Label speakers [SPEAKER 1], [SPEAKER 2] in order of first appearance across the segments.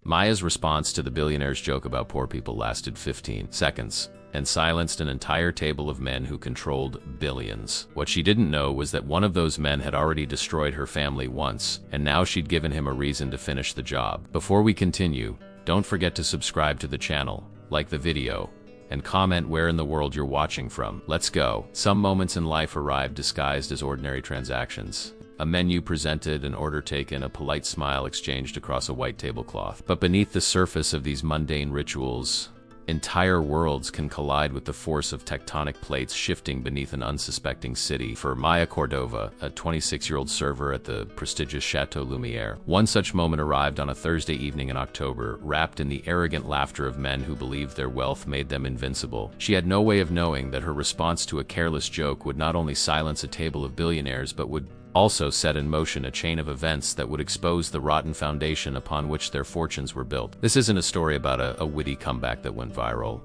[SPEAKER 1] Maya's response to the billionaire's joke about poor people lasted 15 seconds and silenced an entire table of men who controlled billions. What she didn't know was that one of those men had already destroyed her family once, and now she'd given him a reason to finish the job. Before we continue, don't forget to subscribe to the channel, like the video, and comment where in the world you're watching from. Let's go. Some moments in life arrived disguised as ordinary transactions. A menu presented, an order taken, a polite smile exchanged across a white tablecloth. But beneath the surface of these mundane rituals, entire worlds can collide with the force of tectonic plates shifting beneath an unsuspecting city. For Maya Cordova, a 26-year-old server at the prestigious Chateau Lumiere, one such moment arrived on a Thursday evening in October, wrapped in the arrogant laughter of men who believed their wealth made them invincible. She had no way of knowing that her response to a careless joke would not only silence a table of billionaires but would also set in motion a chain of events that would expose the rotten foundation upon which their fortunes were built. This isn't a story about a witty comeback that went viral.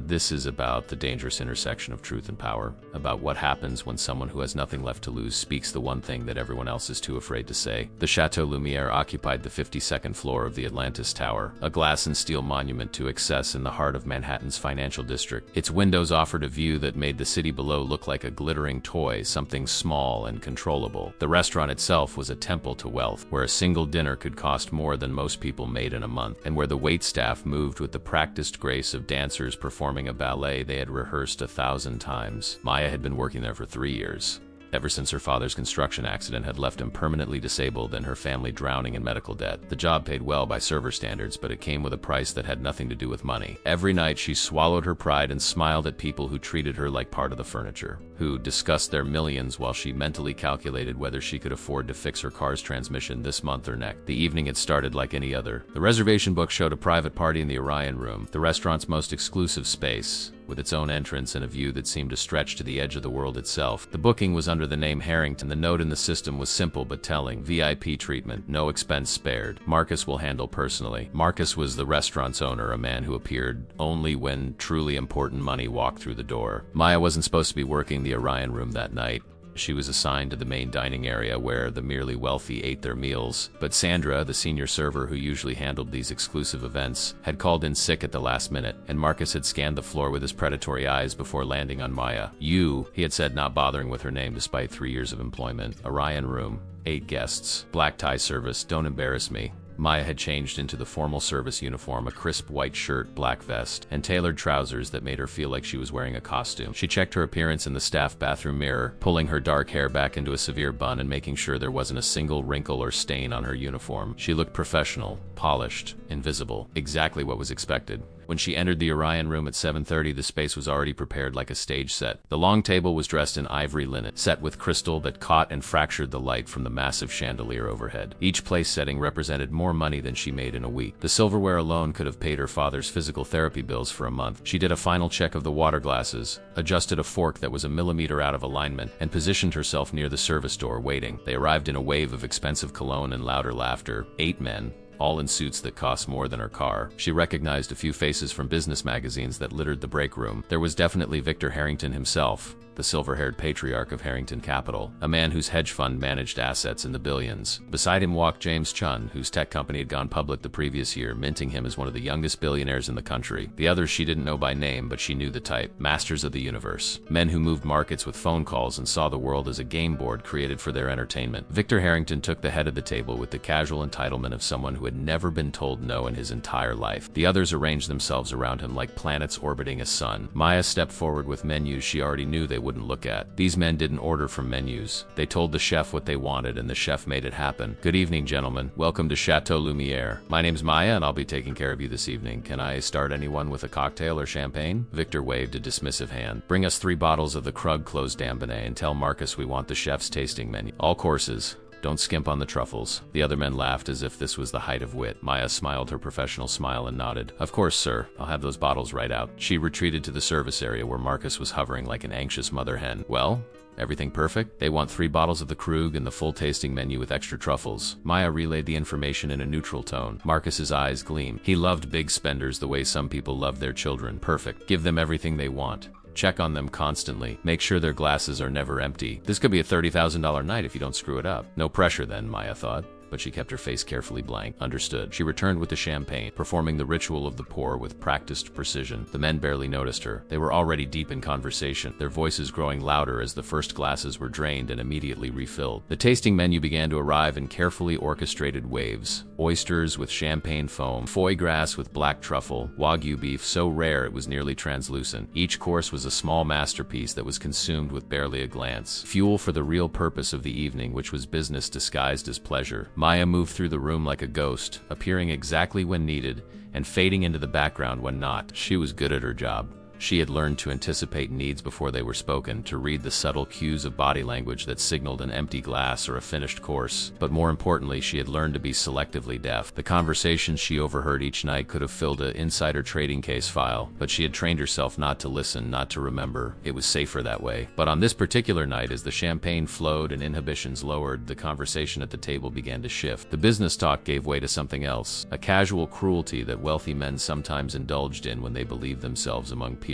[SPEAKER 1] This is about the dangerous intersection of truth and power, about what happens when someone who has nothing left to lose speaks the one thing that everyone else is too afraid to say. The Chateau Lumiere occupied the 52nd floor of the Atlantis Tower, a glass and steel monument to excess in the heart of Manhattan's financial district. Its windows offered a view that made the city below look like a glittering toy, something small and controllable. The restaurant itself was a temple to wealth, where a single dinner could cost more than most people made in a month, and where the waitstaff moved with the practiced grace of dancers performing a ballet they had rehearsed 1,000 times. Maya had been working there for 3 years, ever since her father's construction accident had left him permanently disabled and her family drowning in medical debt. The job paid well by server standards, but it came with a price that had nothing to do with money. Every night she swallowed her pride and smiled at people who treated her like part of the furniture, who discussed their millions while she mentally calculated whether she could afford to fix her car's transmission this month or next. The evening had started like any other. The reservation book showed a private party in the Orion Room, the restaurant's most exclusive space, with its own entrance and a view that seemed to stretch to the edge of the world itself. The booking was under the name Harrington. The note in the system was simple but telling: VIP treatment, no expense spared. Marcus will handle personally. Marcus was the restaurant's owner, a man who appeared only when truly important money walked through the door. Maya wasn't supposed to be working the Orion Room that night. She was assigned to the main dining area where the merely wealthy ate their meals, but Sandra, the senior server who usually handled these exclusive events, had called in sick at the last minute, and Marcus had scanned the floor with his predatory eyes before landing on Maya. "You," he had said, not bothering with her name despite 3 years of employment. Orion Room, 8 guests, black tie service, don't embarrass me. Maya had changed into the formal service uniform, a crisp white shirt, black vest, and tailored trousers that made her feel like she was wearing a costume. She checked her appearance in the staff bathroom mirror, pulling her dark hair back into a severe bun and making sure there wasn't a single wrinkle or stain on her uniform. She looked professional, polished, invisible, exactly what was expected. When she entered the Orion Room at 7:30, the space was already prepared like a stage set. The long table was dressed in ivory linen, set with crystal that caught and fractured the light from the massive chandelier overhead. Each place setting represented more money than she made in a week. The silverware alone could have paid her father's physical therapy bills for a month. She did a final check of the water glasses, adjusted a fork that was a millimeter out of alignment, and positioned herself near the service door, waiting. They arrived in a wave of expensive cologne and louder laughter. 8 men, all in suits that cost more than her car. She recognized a few faces from business magazines that littered the break room. There was definitely Victor Harrington himself, the silver-haired patriarch of Harrington Capital, a man whose hedge fund managed assets in the billions. Beside him walked James Chun, whose tech company had gone public the previous year, minting him as one of the youngest billionaires in the country. The others she didn't know by name, but she knew the type. Masters of the universe. Men who moved markets with phone calls and saw the world as a game board created for their entertainment. Victor Harrington took the head of the table with the casual entitlement of someone who had never been told no in his entire life. The others arranged themselves around him like planets orbiting a sun. Maya stepped forward with menus she already knew they wouldn't look at. These men didn't order from menus. They told the chef what they wanted, and the chef made it happen. "Good evening, gentlemen. Welcome to Chateau Lumiere. My name's Maya, and I'll be taking care of you this evening. Can I start anyone with a cocktail or champagne?" Victor waved a dismissive hand. "Bring us 3 bottles of the Krug closed Dambonnet and tell Marcus we want the chef's tasting menu. All courses. Don't skimp on the truffles." The other men laughed as if this was the height of wit. Maya smiled her professional smile and nodded. "Of course, sir. I'll have those bottles right out." She retreated to the service area where Marcus was hovering like an anxious mother hen. "Well, everything perfect? They want 3 bottles of the Krug and the full tasting menu with extra truffles." Maya relayed the information in a neutral tone. Marcus's eyes gleamed. He loved big spenders the way some people love their children. "Perfect. Give them everything they want. Check on them constantly. Make sure their glasses are never empty. This could be a $30,000 night if you don't screw it up." No pressure then, Maya thought. but she kept her face carefully blank. Understood. She returned with the champagne, performing the ritual of the pour with practiced precision. The men barely noticed her. They were already deep in conversation, their voices growing louder as the first glasses were drained and immediately refilled. The tasting menu began to arrive in carefully orchestrated waves. Oysters with champagne foam, foie gras with black truffle, wagyu beef so rare it was nearly translucent. Each course was a small masterpiece that was consumed with barely a glance. Fuel for the real purpose of the evening, which was business disguised as pleasure. Maya moved through the room like a ghost, appearing exactly when needed and fading into the background when not. She was good at her job. She had learned to anticipate needs before they were spoken, to read the subtle cues of body language that signaled an empty glass or a finished course. But more importantly, she had learned to be selectively deaf. The conversations she overheard each night could have filled an insider trading case file, but she had trained herself not to listen, not to remember. It was safer that way. But on this particular night, as the champagne flowed and inhibitions lowered, the conversation at the table began to shift. The business talk gave way to something else, a casual cruelty that wealthy men sometimes indulged in when they believed themselves among peers.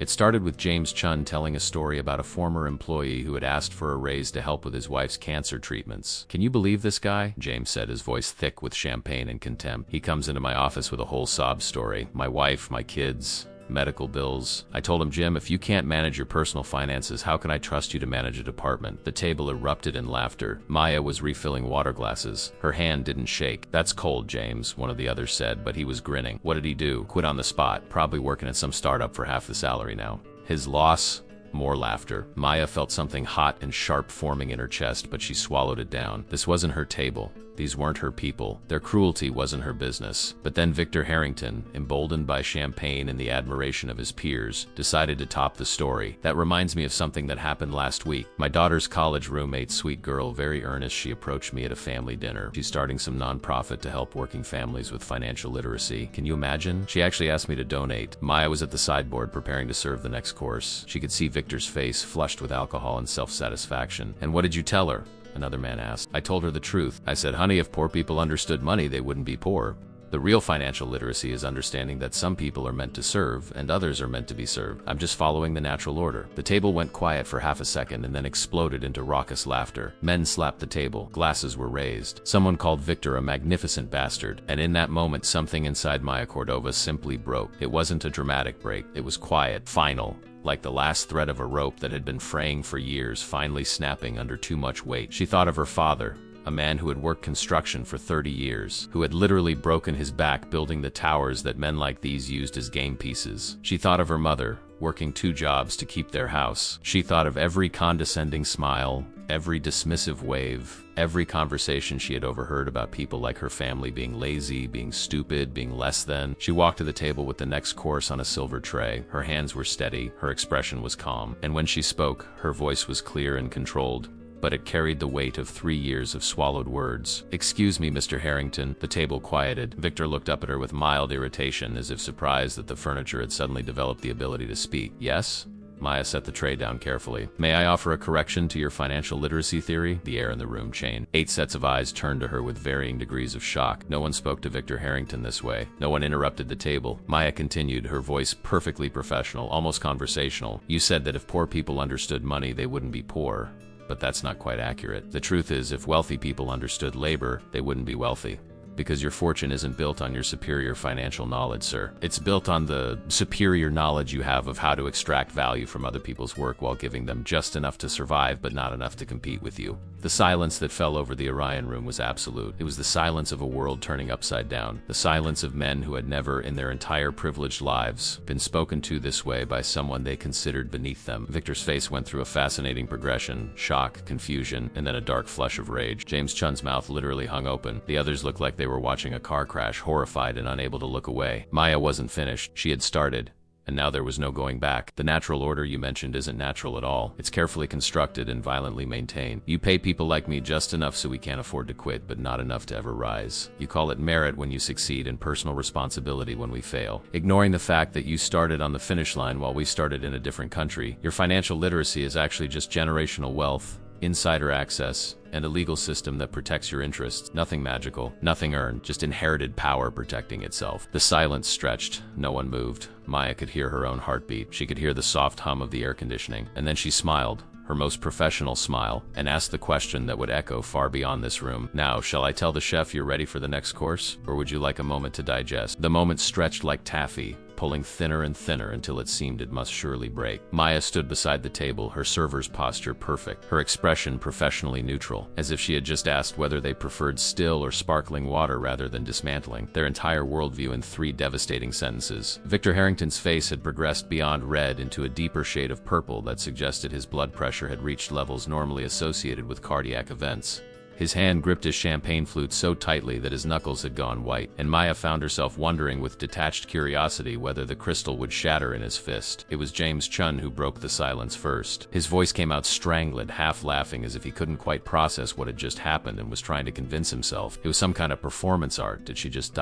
[SPEAKER 1] It started with James Chun telling a story about a former employee who had asked for a raise to help with his wife's cancer treatments. "Can you believe this guy?" James said, his voice thick with champagne and contempt. "He comes into my office with a whole sob story. My wife, my kids, medical bills. I told him, Jim, if you can't manage your personal finances, how can I trust you to manage a department?" The table erupted in laughter. Maya was refilling water glasses. Her hand didn't shake. "That's cold, James," one of the others said, but he was grinning. "What did he do? Quit on the spot. Probably working at some startup for half the salary now." "His loss?" More laughter. Maya felt something hot and sharp forming in her chest, but she swallowed it down. This wasn't her table. These weren't her people. Their cruelty wasn't her business. But then Victor Harrington, emboldened by champagne and the admiration of his peers, decided to top the story. "That reminds me of something that happened last week. My daughter's college roommate, sweet girl, very earnest, she approached me at a family dinner. She's starting some nonprofit to help working families with financial literacy. Can you imagine? She actually asked me to donate." Maya was at the sideboard preparing to serve the next course. She could see Victor's face, flushed with alcohol and self-satisfaction. "And what did you tell her?" another man asked. "I told her the truth. I said, honey, if poor people understood money, they wouldn't be poor. The real financial literacy is understanding that some people are meant to serve and others are meant to be served. I'm just following the natural order." The table went quiet for half a second and then exploded into raucous laughter. Men slapped the table. Glasses were raised. Someone called Victor a magnificent bastard. And in that moment, something inside Maya Cordova simply broke. It wasn't a dramatic break. It was quiet, final, like the last thread of a rope that had been fraying for years, finally snapping under too much weight. She thought of her father, a man who had worked construction for 30 years, who had literally broken his back building the towers that men like these used as game pieces. She thought of her mother, working 2 jobs to keep their house. She thought of every condescending smile, every dismissive wave, every conversation she had overheard about people like her family being lazy, being stupid, being less than. She walked to the table with the next course on a silver tray. Her hands were steady, her expression was calm, and when she spoke, her voice was clear and controlled, but it carried the weight of 3 years of swallowed words. "Excuse me, Mr. Harrington." The table quieted. Victor looked up at her with mild irritation, as if surprised that the furniture had suddenly developed the ability to speak. "Yes?" Maya set the tray down carefully. "May I offer a correction to your financial literacy theory?" The air in the room changed. 8 sets of eyes turned to her with varying degrees of shock. No one spoke to Victor Harrington this way. No one interrupted the table. Maya continued, her voice perfectly professional, almost conversational. "You said that if poor people understood money, they wouldn't be poor. But that's not quite accurate. The truth is, if wealthy people understood labor, they wouldn't be wealthy. Because your fortune isn't built on your superior financial knowledge, sir. It's built on the superior knowledge you have of how to extract value from other people's work while giving them just enough to survive but not enough to compete with you." The silence that fell over the Orion room was absolute. It was the silence of a world turning upside down. The silence of men who had never, in their entire privileged lives, been spoken to this way by someone they considered beneath them. Victor's face went through a fascinating progression: shock, confusion, and then a dark flush of rage. James Chun's mouth literally hung open. The others looked like they were watching a car crash, horrified and unable to look away. Maya wasn't finished. She had started, and now there was no going back. "The natural order you mentioned isn't natural at all. It's carefully constructed and violently maintained. You pay people like me just enough so we can't afford to quit, but not enough to ever rise. You call it merit when you succeed and personal responsibility when we fail. Ignoring the fact that you started on the finish line while we started in a different country, your financial literacy is actually just generational wealth, insider access, and a legal system that protects your interests. Nothing magical, nothing earned, just inherited power protecting itself." The silence stretched. No one moved. Maya could hear her own heartbeat. She could hear the soft hum of the air conditioning. And then she smiled. her most professional smile, and asked the question that would echo far beyond this room. "Now, shall I tell the chef you're ready for the next course? Or would you like a moment to digest?" The moment stretched like taffy, pulling thinner and thinner until it seemed it must surely break. Maya stood beside the table, her server's posture perfect, her expression professionally neutral, as if she had just asked whether they preferred still or sparkling water rather than dismantling their entire worldview in 3 devastating sentences. Victor Harrington's face had progressed beyond red into a deeper shade of purple that suggested his blood pressure had reached levels normally associated with cardiac events. His hand gripped his champagne flute so tightly that his knuckles had gone white, and Maya found herself wondering with detached curiosity whether the crystal would shatter in his fist. It was James Chun who broke the silence first. His voice came out strangled, half laughing as if he couldn't quite process what had just happened and was trying to convince himself it was some kind of performance art. Did she just ...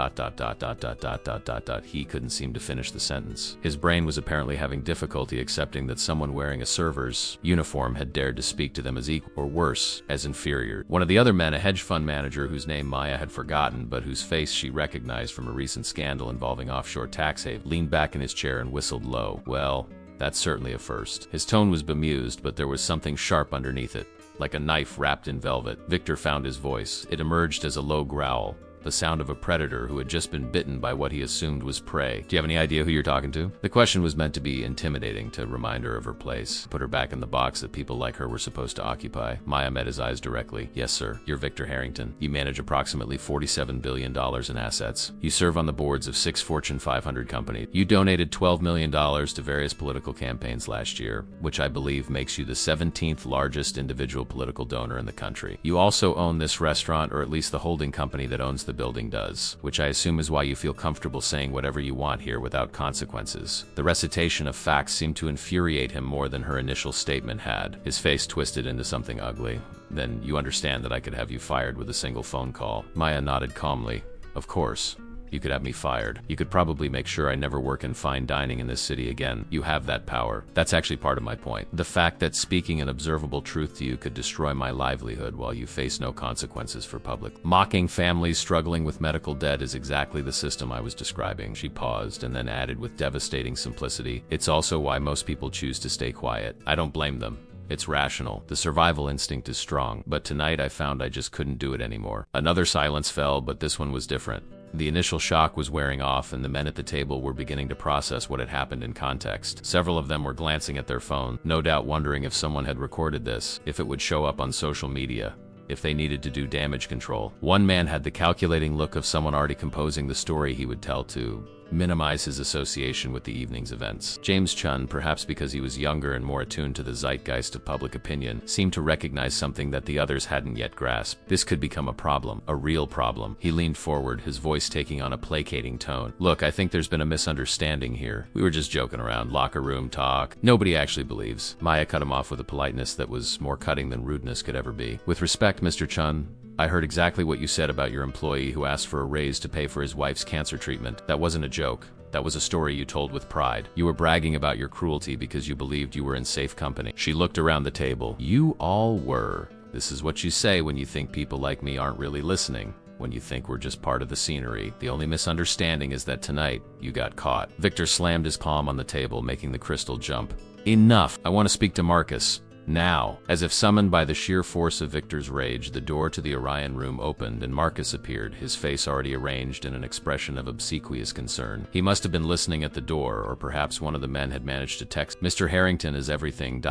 [SPEAKER 1] He couldn't seem to finish the sentence. His brain was apparently having difficulty accepting that someone wearing a server's uniform had dared to speak to them as equal, or worse, as inferior. One of the other men, a hedge fund manager whose name Maya had forgotten but whose face she recognized from a recent scandal involving offshore tax haven, leaned back in his chair and whistled low. "Well, that's certainly a first." His tone was bemused, but there was something sharp underneath it, like a knife wrapped in velvet. Victor found his voice. It emerged as a low growl, the sound of a predator who had just been bitten by what he assumed was prey. "Do you have any idea who you're talking to?" The question was meant to be intimidating, to remind her of her place, put her back in the box that people like her were supposed to occupy. Maya met his eyes directly. "Yes, sir. You're Victor Harrington. You manage approximately $47 billion in assets. You serve on the boards of 6 Fortune 500 companies. You donated $12 million to various political campaigns last year, which I believe makes you the 17th largest individual political donor in the country. You also own this restaurant, or at least the holding company that owns the building does, which I assume is why you feel comfortable saying whatever you want here without consequences." The recitation of facts seemed to infuriate him more than her initial statement had. His face twisted into something ugly. "Then you understand that I could have you fired with a single phone call?" Maya nodded calmly. "Of course. You could have me fired. You could probably make sure I never work in fine dining in this city again. You have that power. That's actually part of my point. The fact that speaking an observable truth to you could destroy my livelihood while you face no consequences for public. Mocking families struggling with medical debt is exactly the system I was describing." She paused and then added with devastating simplicity, "It's also why most people choose to stay quiet. I don't blame them. It's rational. The survival instinct is strong. But tonight I found I just couldn't do it anymore." Another silence fell, but this one was different. The initial shock was wearing off, and the men at the table were beginning to process what had happened in context. Several of them were glancing at their phone, no doubt wondering if someone had recorded this, if it would show up on social media, if they needed to do damage control. One man had the calculating look of someone already composing the story he would tell to minimize his association with the evening's events. James Chun, perhaps because he was younger and more attuned to the zeitgeist of public opinion, seemed to recognize something that the others hadn't yet grasped. This could become a problem, a real problem. He leaned forward, his voice taking on a placating tone. "Look, I think there's been a misunderstanding here. We were just joking around, locker room talk. Nobody actually believes." Maya cut him off with a politeness that was more cutting than rudeness could ever be. "With respect, Mr. Chun, I heard exactly what you said about your employee who asked for a raise to pay for his wife's cancer treatment. That wasn't a joke. That was a story you told with pride. You were bragging about your cruelty because you believed you were in safe company." She looked around the table. "You all were. This is what you say when you think people like me aren't really listening. When you think we're just part of the scenery. The only misunderstanding is that tonight, you got caught." Victor slammed his palm on the table, making the crystal jump. "Enough! I want to speak to Marcus. Now." As if summoned by the sheer force of Victor's rage, the door to the Orion room opened and Marcus appeared, his face already arranged in an expression of obsequious concern. He must have been listening at the door, or perhaps one of the men had managed to text, "Mr. Harrington is everything...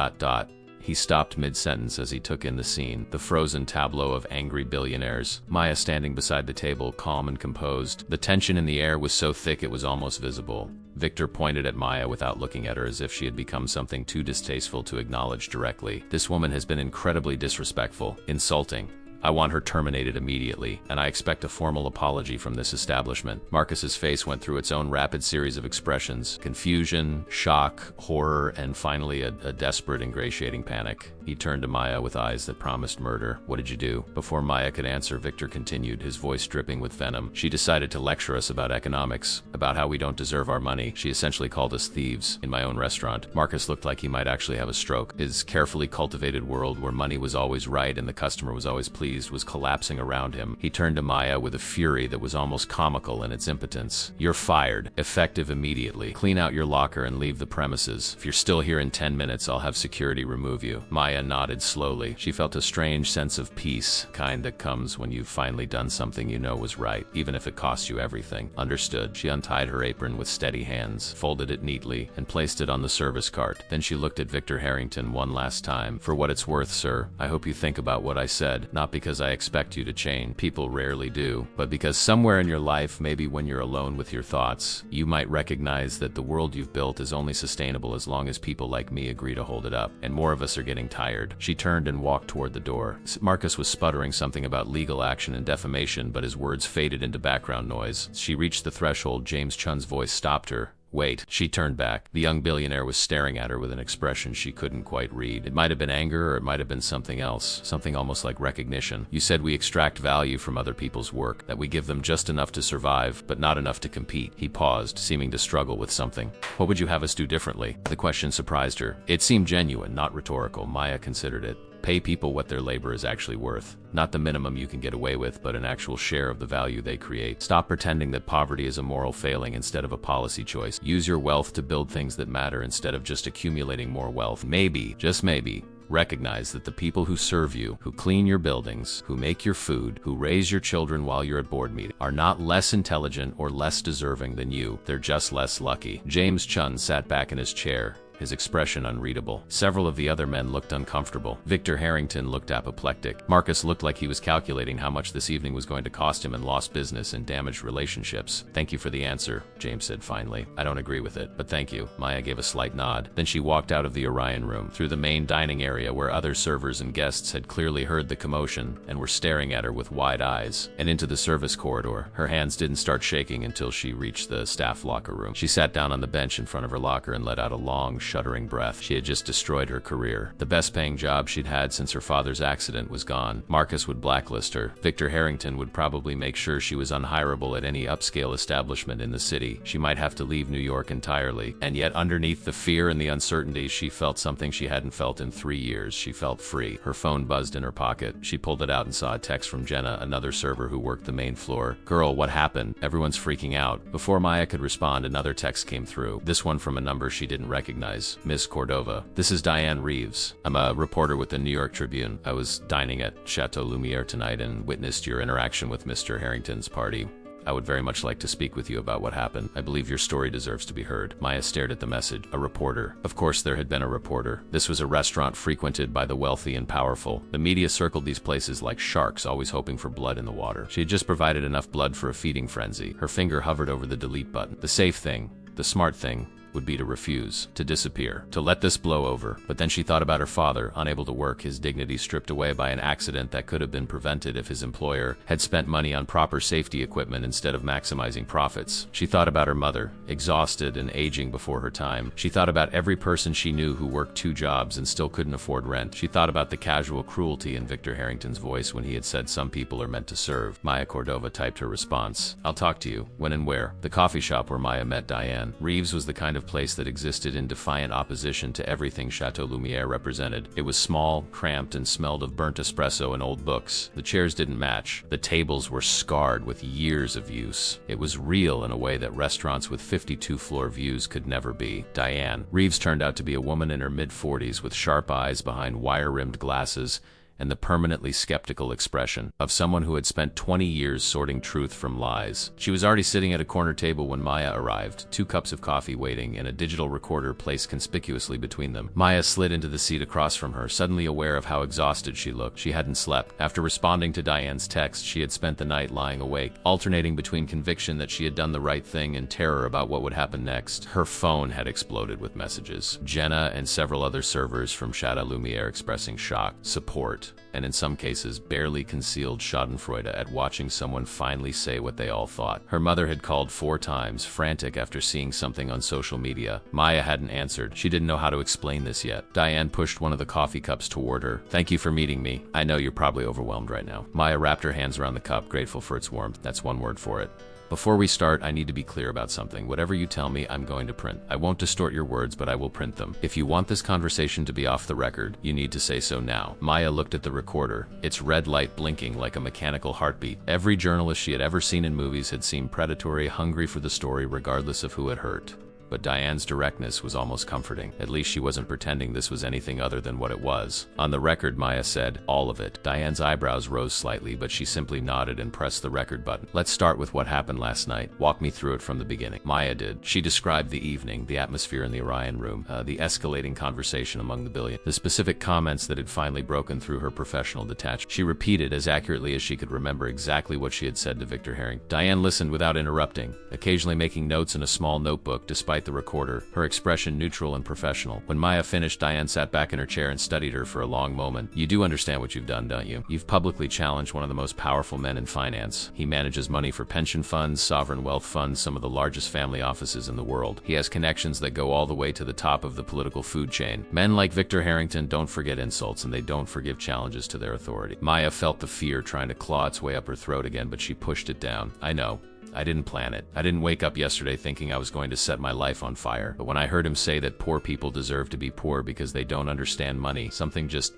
[SPEAKER 1] He stopped mid-sentence as he took in the scene, the frozen tableau of angry billionaires. Maya standing beside the table, calm and composed. The tension in the air was so thick it was almost visible. Victor pointed at Maya without looking at her, as if she had become something too distasteful to acknowledge directly. "This woman has been incredibly disrespectful, insulting. I want her terminated immediately, and I expect a formal apology from this establishment." Marcus's face went through its own rapid series of expressions: confusion, shock, horror, and finally a desperate, ingratiating panic. He turned to Maya with eyes that promised murder. "What did you do?" Before Maya could answer, Victor continued, his voice dripping with venom. "She decided to lecture us about economics, about how we don't deserve our money. She essentially called us thieves in my own restaurant." Marcus looked like he might actually have a stroke. His carefully cultivated world where money was always right and the customer was always pleased breezed was collapsing around him. He turned to Maya with a fury that was almost comical in its impotence. "You're fired. Effective immediately. Clean out your locker and leave the premises. If you're still here in 10 minutes, I'll have security remove you." Maya nodded slowly. She felt a strange sense of peace, kind that comes when you've finally done something you know was right, even if it costs you everything. Understood. She untied her apron with steady hands, folded it neatly, and placed it on the service cart. Then she looked at Victor Harrington one last time. "For what it's worth, sir, I hope you think about what I said, not because I expect you to change. People rarely do, but because somewhere in your life, maybe when you're alone with your thoughts, you might recognize that the world you've built is only sustainable as long as people like me agree to hold it up, and more of us are getting tired." She turned and walked toward the door. Marcus was sputtering something about legal action and defamation, but his words faded into background noise. She reached the threshold. James Chun's voice stopped her. "Wait." She turned back. The young billionaire was staring at her with an expression she couldn't quite read. It might have been anger, or it might have been something else, something almost like recognition. "You said we extract value from other people's work, that we give them just enough to survive, but not enough to compete." He paused, seeming to struggle with something. "What would you have us do differently?" The question surprised her. It seemed genuine, not rhetorical. Maya considered it. "Pay people what their labor is actually worth. Not the minimum you can get away with, but an actual share of the value they create. Stop pretending that poverty is a moral failing instead of a policy choice. Use your wealth to build things that matter instead of just accumulating more wealth. Maybe, just maybe, recognize that the people who serve you, who clean your buildings, who make your food, who raise your children while you're at board meeting, are not less intelligent or less deserving than you. They're just less lucky." James Chun sat back in his chair, his expression unreadable. Several of the other men looked uncomfortable. Victor Harrington looked apoplectic. Marcus looked like he was calculating how much this evening was going to cost him in lost business and damaged relationships. "Thank you for the answer," James said finally. "I don't agree with it, but thank you." Maya gave a slight nod. Then she walked out of the Orion room, through the main dining area where other servers and guests had clearly heard the commotion and were staring at her with wide eyes, and into the service corridor. Her hands didn't start shaking until she reached the staff locker room. She sat down on the bench in front of her locker and let out a long, shuddering breath. She had just destroyed her career. The best-paying job she'd had since her father's accident was gone. Marcus would blacklist her. Victor Harrington would probably make sure she was unhireable at any upscale establishment in the city. She might have to leave New York entirely. And yet, underneath the fear and the uncertainty, she felt something she hadn't felt in 3 years. She felt free. Her phone buzzed in her pocket. She pulled it out and saw a text from Jenna, another server who worked the main floor. "Girl, what happened? Everyone's freaking out." Before Maya could respond, another text came through. This one from a number she didn't recognize. "Miss Cordova. This is Diane Reeves. I'm a reporter with the New York Tribune. I was dining at Chateau Lumiere tonight and witnessed your interaction with Mr. Harrington's party. I would very much like to speak with you about what happened. I believe your story deserves to be heard." Maya stared at the message. A reporter. Of course there had been a reporter. This was a restaurant frequented by the wealthy and powerful. The media circled these places like sharks, always hoping for blood in the water. She had just provided enough blood for a feeding frenzy. Her finger hovered over the delete button. The safe thing, the smart thing, would be to refuse, to disappear, to let this blow over. But then she thought about her father, unable to work, his dignity stripped away by an accident that could have been prevented if his employer had spent money on proper safety equipment instead of maximizing profits. She thought about her mother, exhausted and aging before her time. She thought about every person she knew who worked 2 jobs and still couldn't afford rent. She thought about the casual cruelty in Victor Harrington's voice when he had said some people are meant to serve. Maya Cordova typed her response. "I'll talk to you. When and where?" The coffee shop where Maya met Diane. Reeves was the kind of place that existed in defiant opposition to everything Chateau Lumiere represented. It was small, cramped, and smelled of burnt espresso and old books. The chairs didn't match. The tables were scarred with years of use. It was real in a way that restaurants with 52-floor views could never be. Diane. Reeves turned out to be a woman in her mid-40s with sharp eyes behind wire-rimmed glasses and the permanently skeptical expression of someone who had spent 20 years sorting truth from lies. She was already sitting at a corner table when Maya arrived, 2 cups of coffee waiting and a digital recorder placed conspicuously between them. Maya slid into the seat across from her, suddenly aware of how exhausted she looked. She hadn't slept. After responding to Diane's text, she had spent the night lying awake, alternating between conviction that she had done the right thing and terror about what would happen next. Her phone had exploded with messages. Jenna and several other servers from Chateau Lumiere expressing shock, support, and in some cases barely concealed schadenfreude at watching someone finally say what they all thought. Her mother had called 4 times, frantic after seeing something on social media. Maya hadn't answered. She didn't know how to explain this yet. Diane pushed one of the coffee cups toward her. "Thank you for meeting me. I know you're probably overwhelmed right now." Maya wrapped her hands around the cup, grateful for its warmth. That's one word for it. Before we start, I need to be clear about something. Whatever you tell me, I'm going to print. I won't distort your words, but I will print them. If you want this conversation to be off the record, you need to say so now. Maya looked at the recorder, its red light blinking like a mechanical heartbeat. Every journalist she had ever seen in movies had seemed predatory, hungry for the story regardless of who it hurt. But Diane's directness was almost comforting. At least she wasn't pretending this was anything other than what it was. On the record, Maya said, all of it. Diane's eyebrows rose slightly, but she simply nodded and pressed the record button. Let's start with what happened last night. Walk me through it from the beginning. Maya did. She described the evening, the atmosphere in the Orion room, the escalating conversation among the billionaires, the specific comments that had finally broken through her professional detachment. She repeated as accurately as she could remember exactly what she had said to Victor Harrington. Diane listened without interrupting, occasionally making notes in a small notebook despite the recorder, her expression neutral and professional. When Maya finished, Diane sat back in her chair and studied her for a long moment. You do understand what you've done, don't you? You've publicly challenged one of the most powerful men in finance. He manages money for pension funds, sovereign wealth funds, some of the largest family offices in the world. He has connections that go all the way to the top of the political food chain. Men like Victor Harrington don't forget insults, and they don't forgive challenges to their authority. Maya felt the fear trying to claw its way up her throat again, but she pushed it down. I know. I didn't plan it. I didn't wake up yesterday thinking I was going to set my life on fire. But when I heard him say that poor people deserve to be poor because they don't understand money, something just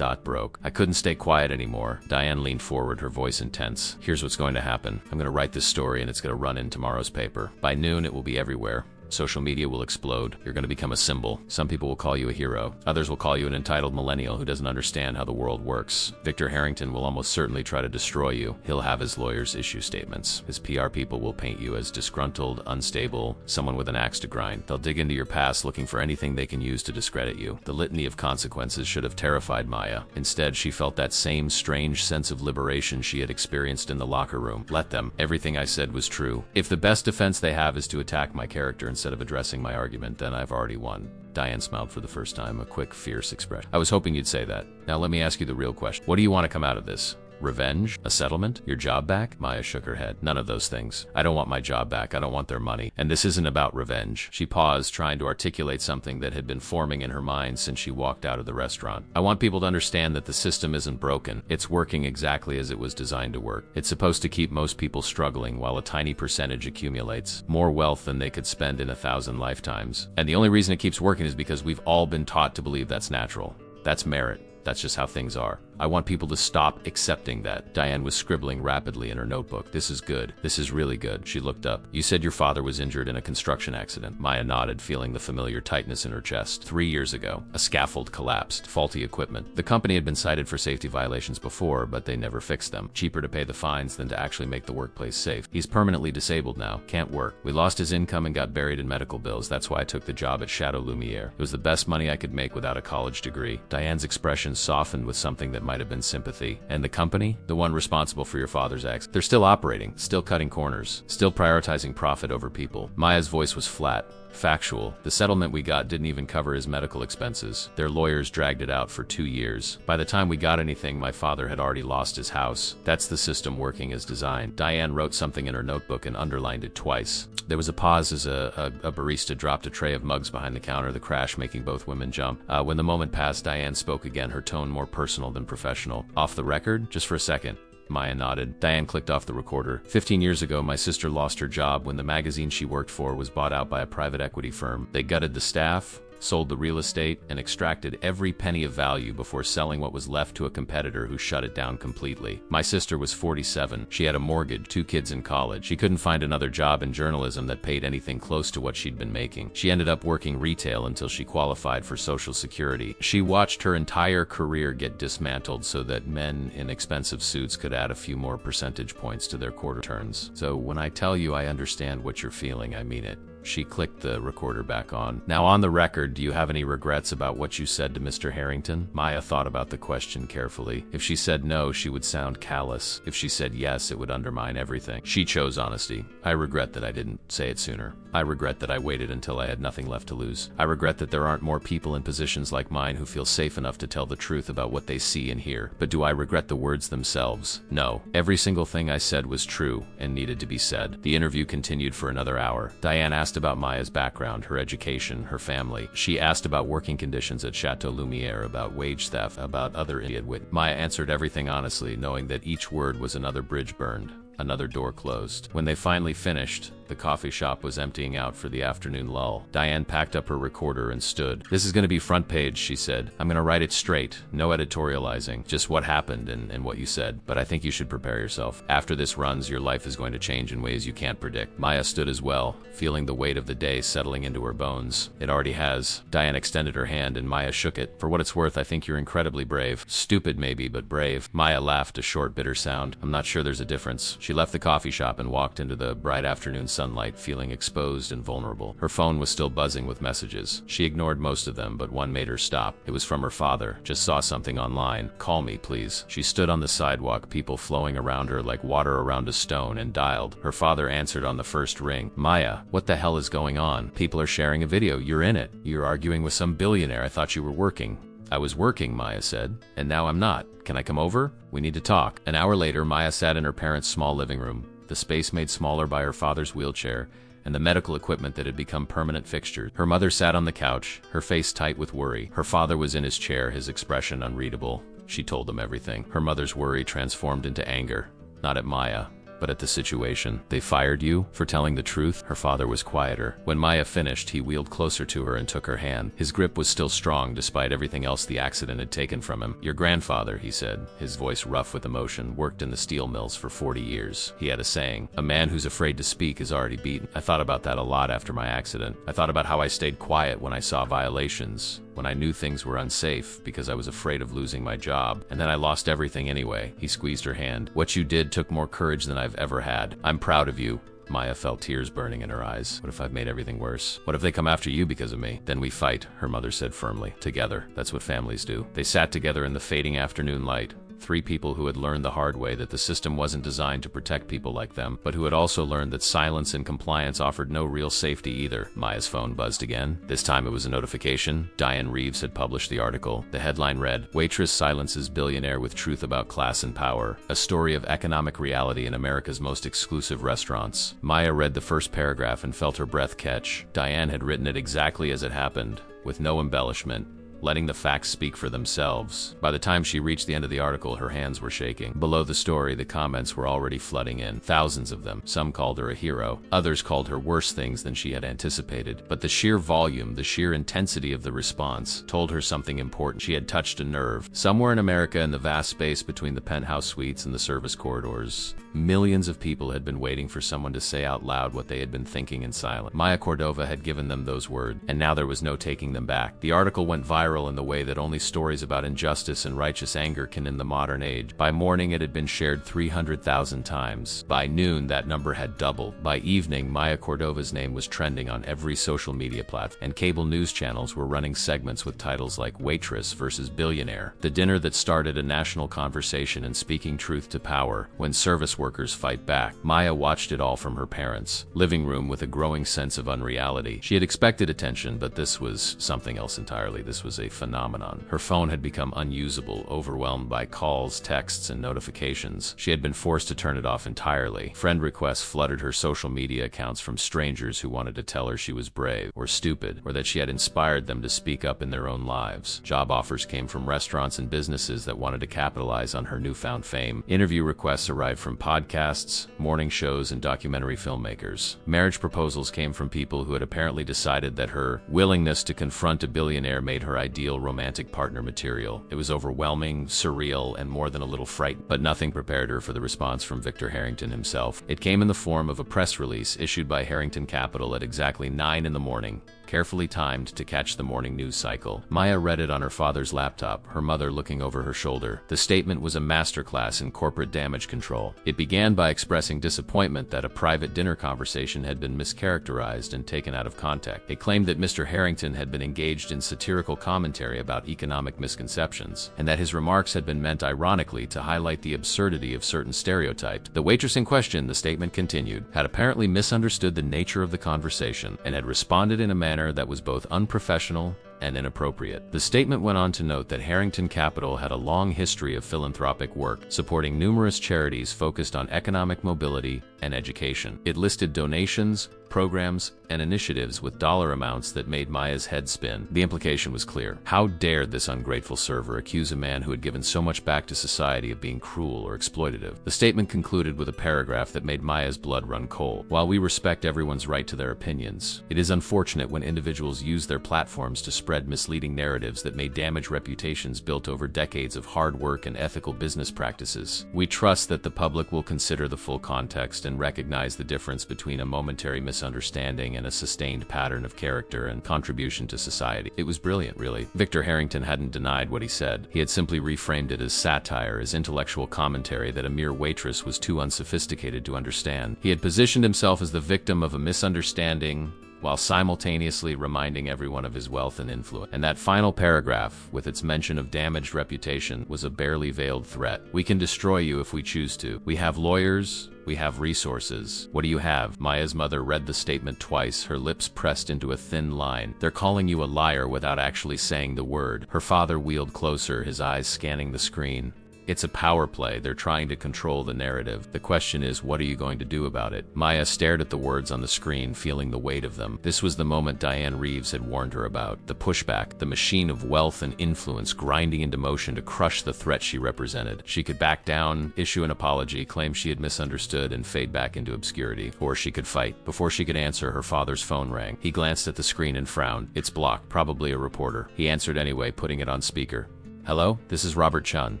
[SPEAKER 1] broke. I couldn't stay quiet anymore. Diane leaned forward, her voice intense. Here's what's going to happen. I'm going to write this story and it's going to run in tomorrow's paper. By noon, it will be everywhere. Social media will explode. You're going to become a symbol. Some people will call you a hero. Others will call you an entitled millennial who doesn't understand how the world works. Victor Harrington will almost certainly try to destroy you. He'll have his lawyers issue statements. His PR people will paint you as disgruntled, unstable, someone with an axe to grind. They'll dig into your past looking for anything they can use to discredit you. The litany of consequences should have terrified Maya. Instead, she felt that same strange sense of liberation she had experienced in the locker room. Let them. Everything I said was true. If the best defense they have is to attack my character instead of addressing my argument, then I've already won. Diane smiled for the first time, a quick, fierce expression. I was hoping you'd say that. Now let me ask you the real question. What do you want to come out of this? Revenge? A settlement? Your job back? Maya shook her head. None of those things. I don't want my job back. I don't want their money. And this isn't about revenge. She paused, trying to articulate something that had been forming in her mind since she walked out of the restaurant. I want people to understand that the system isn't broken. It's working exactly as it was designed to work. It's supposed to keep most people struggling while a tiny percentage accumulates. More wealth than they could spend in 1,000 lifetimes. And the only reason it keeps working is because we've all been taught to believe that's natural. That's merit. That's just how things are. I want people to stop accepting that. Diane was scribbling rapidly in her notebook. This is good. This is really good. She looked up. You said your father was injured in a construction accident. Maya nodded, feeling the familiar tightness in her chest. 3 years ago, a scaffold collapsed. Faulty equipment. The company had been cited for safety violations before, but they never fixed them. Cheaper to pay the fines than to actually make the workplace safe. He's permanently disabled now. Can't work. We lost his income and got buried in medical bills. That's why I took the job at Chateau Lumiere. It was the best money I could make without a college degree. Diane's expression softened with something that might have been sympathy. And the company, the one responsible for your father's acts, they're still operating, still cutting corners, still prioritizing profit over people. Maya's voice was flat, factual. The settlement we got didn't even cover his medical expenses. Their lawyers dragged it out for 2 years. By the time we got anything, my father had already lost his house. That's the system working as designed. Diane wrote something in her notebook and underlined it twice. There was a pause as a barista dropped a tray of mugs behind the counter, the crash making both women jump. When the moment passed, Diane spoke again, her tone more personal than professional. Off the record? Just for a second. Maya nodded. Diane clicked off the recorder. 15 years ago, my sister lost her job when the magazine she worked for was bought out by a private equity firm. They gutted the staff, sold the real estate, and extracted every penny of value before selling what was left to a competitor who shut it down completely. My sister was 47. She had a mortgage, 2 kids in college. She couldn't find another job in journalism that paid anything close to what she'd been making. She ended up working retail until she qualified for Social Security. She watched her entire career get dismantled so that men in expensive suits could add a few more percentage points to their quarter turns. So when I tell you I understand what you're feeling, I mean it. She clicked the recorder back on. Now on the record, do you have any regrets about what you said to Mr. Harrington? Maya thought about the question carefully. If she said no, she would sound callous. If she said yes, it would undermine everything. She chose honesty. I regret that I didn't say it sooner. I regret that I waited until I had nothing left to lose. I regret that there aren't more people in positions like mine who feel safe enough to tell the truth about what they see and hear. But do I regret the words themselves? No. Every single thing I said was true and needed to be said. The interview continued for another hour. Diane asked about Maya's background, her education, her family. She asked about working conditions at Chateau Lumiere, about wage theft, about other idiot wit. Maya answered everything honestly, knowing that each word was another bridge burned. Another door closed. When they finally finished, the coffee shop was emptying out for the afternoon lull. Diane packed up her recorder and stood. "This is going to be front page," she said. "I'm going to write it straight. No editorializing. Just what happened and what you said. But I think you should prepare yourself. After this runs, your life is going to change in ways you can't predict." Maya stood as well, feeling the weight of the day settling into her bones. "It already has." Diane extended her hand and Maya shook it. "For what it's worth, I think you're incredibly brave. Stupid maybe, but brave." Maya laughed, a short, bitter sound. "I'm not sure there's a difference." She left the coffee shop and walked into the bright afternoon sunlight, feeling exposed and vulnerable. Her phone was still buzzing with messages. She ignored most of them, but one made her stop. It was from her father. "Just saw something online. Call me, please." She stood on the sidewalk, people flowing around her like water around a stone, and dialed. Her father answered on the first ring. "Maya, what the hell is going on? People are sharing a video. You're in it. You're arguing with some billionaire. I thought you were working." "I was working," Maya said, "and now I'm not. Can I come over? We need to talk." An hour later, Maya sat in her parents' small living room, the space made smaller by her father's wheelchair and the medical equipment that had become permanent fixtures. Her mother sat on the couch, her face tight with worry. Her father was in his chair, his expression unreadable. She told him everything. Her mother's worry transformed into anger, not at Maya, but at the situation. "They fired you for telling the truth?" Her father was quieter. When Maya finished, he wheeled closer to her and took her hand. His grip was still strong despite everything else the accident had taken from him. "Your grandfather," he said, his voice rough with emotion, "worked in the steel mills for 40 years. He had a saying, 'A man who's afraid to speak is already beaten.' I thought about that a lot after my accident. I thought about how I stayed quiet when I saw violations, when I knew things were unsafe because I was afraid of losing my job. And then I lost everything anyway." He squeezed her hand. "What you did took more courage than I've ever had. I'm proud of you." Maya felt tears burning in her eyes. "What if I've made everything worse? What if they come after you because of me?" "Then we fight," her mother said firmly. "Together. That's what families do." They sat together in the fading afternoon light. Three people who had learned the hard way that the system wasn't designed to protect people like them, but who had also learned that silence and compliance offered no real safety either. Maya's phone buzzed again. This time it was a notification. Diane Reeves had published the article. The headline read, "Waitress silences billionaire with truth about class and power. A story of economic reality in America's most exclusive restaurants." Maya read the first paragraph and felt her breath catch. Diane had written it exactly as it happened, with no embellishment, letting the facts speak for themselves. By the time she reached the end of the article, her hands were shaking. Below the story, the comments were already flooding in, thousands of them. Some called her a hero. Others called her worse things than she had anticipated. But the sheer volume, the sheer intensity of the response told her something important. She had touched a nerve. Somewhere in America, in the vast space between the penthouse suites and the service corridors, millions of people had been waiting for someone to say out loud what they had been thinking in silence. Maya Cordova had given them those words, and now there was no taking them back. The article went viral in the way that only stories about injustice and righteous anger can in the modern age. By morning, it had been shared 300,000 times. By noon, that number had doubled. By evening, Maya Cordova's name was trending on every social media platform, and cable news channels were running segments with titles like Waitress versus Billionaire, the dinner that started a national conversation and speaking truth to power when service workers fight back. Maya watched it all from her parents' living room with a growing sense of unreality. She had expected attention, but this was something else entirely. This was a phenomenon. Her phone had become unusable, overwhelmed by calls, texts, and notifications. She had been forced to turn it off entirely. Friend requests flooded her social media accounts from strangers who wanted to tell her she was brave, or stupid, or that she had inspired them to speak up in their own lives. Job offers came from restaurants and businesses that wanted to capitalize on her newfound fame. Interview requests arrived from podcasts, morning shows, and documentary filmmakers. Marriage proposals came from people who had apparently decided that her willingness to confront a billionaire made her ideal romantic partner material. It was overwhelming, surreal, and more than a little frightening, but nothing prepared her for the response from Victor Harrington himself. It came in the form of a press release issued by Harrington Capital at exactly 9 in the morning, carefully timed to catch the morning news cycle. Maya read it on her father's laptop, her mother looking over her shoulder. The statement was a masterclass in corporate damage control. It began by expressing disappointment that a private dinner conversation had been mischaracterized and taken out of context. It claimed that Mr. Harrington had been engaged in satirical commentary about economic misconceptions, and that his remarks had been meant ironically to highlight the absurdity of certain stereotypes. The waitress in question, the statement continued, had apparently misunderstood the nature of the conversation and had responded in a manner that was both unprofessional and inappropriate. The statement went on to note that Harrington Capital had a long history of philanthropic work, supporting numerous charities focused on economic mobility and education. It listed donations, programs, and initiatives with dollar amounts that made Maya's head spin. The implication was clear. How dared this ungrateful server accuse a man who had given so much back to society of being cruel or exploitative? The statement concluded with a paragraph that made Maya's blood run cold. While we respect everyone's right to their opinions, it is unfortunate when individuals use their platforms to spread misleading narratives that may damage reputations built over decades of hard work and ethical business practices. We trust that the public will consider the full context and recognize the difference between a momentary misunderstanding and a sustained pattern of character and contribution to society. It was brilliant, really. Victor Harrington hadn't denied what he said. He had simply reframed it as satire, as intellectual commentary that a mere waitress was too unsophisticated to understand. He had positioned himself as the victim of a misunderstanding, while simultaneously reminding everyone of his wealth and influence. And that final paragraph, with its mention of damaged reputation, was a barely veiled threat. We can destroy you if we choose to. We have lawyers. We have resources. What do you have? Maya's mother read the statement twice, her lips pressed into a thin line. They're calling you a liar without actually saying the word. Her father wheeled closer, his eyes scanning the screen. It's a power play. They're trying to control the narrative. The question is, what are you going to do about it? Maya stared at the words on the screen, feeling the weight of them. This was the moment Diane Reeves had warned her about. The pushback, the machine of wealth and influence grinding into motion to crush the threat she represented. She could back down, issue an apology, claim she had misunderstood, and fade back into obscurity. Or she could fight. Before she could answer, her father's phone rang. He glanced at the screen and frowned. It's blocked, probably a reporter. He answered anyway, putting it on speaker. Hello? This is Robert Chun,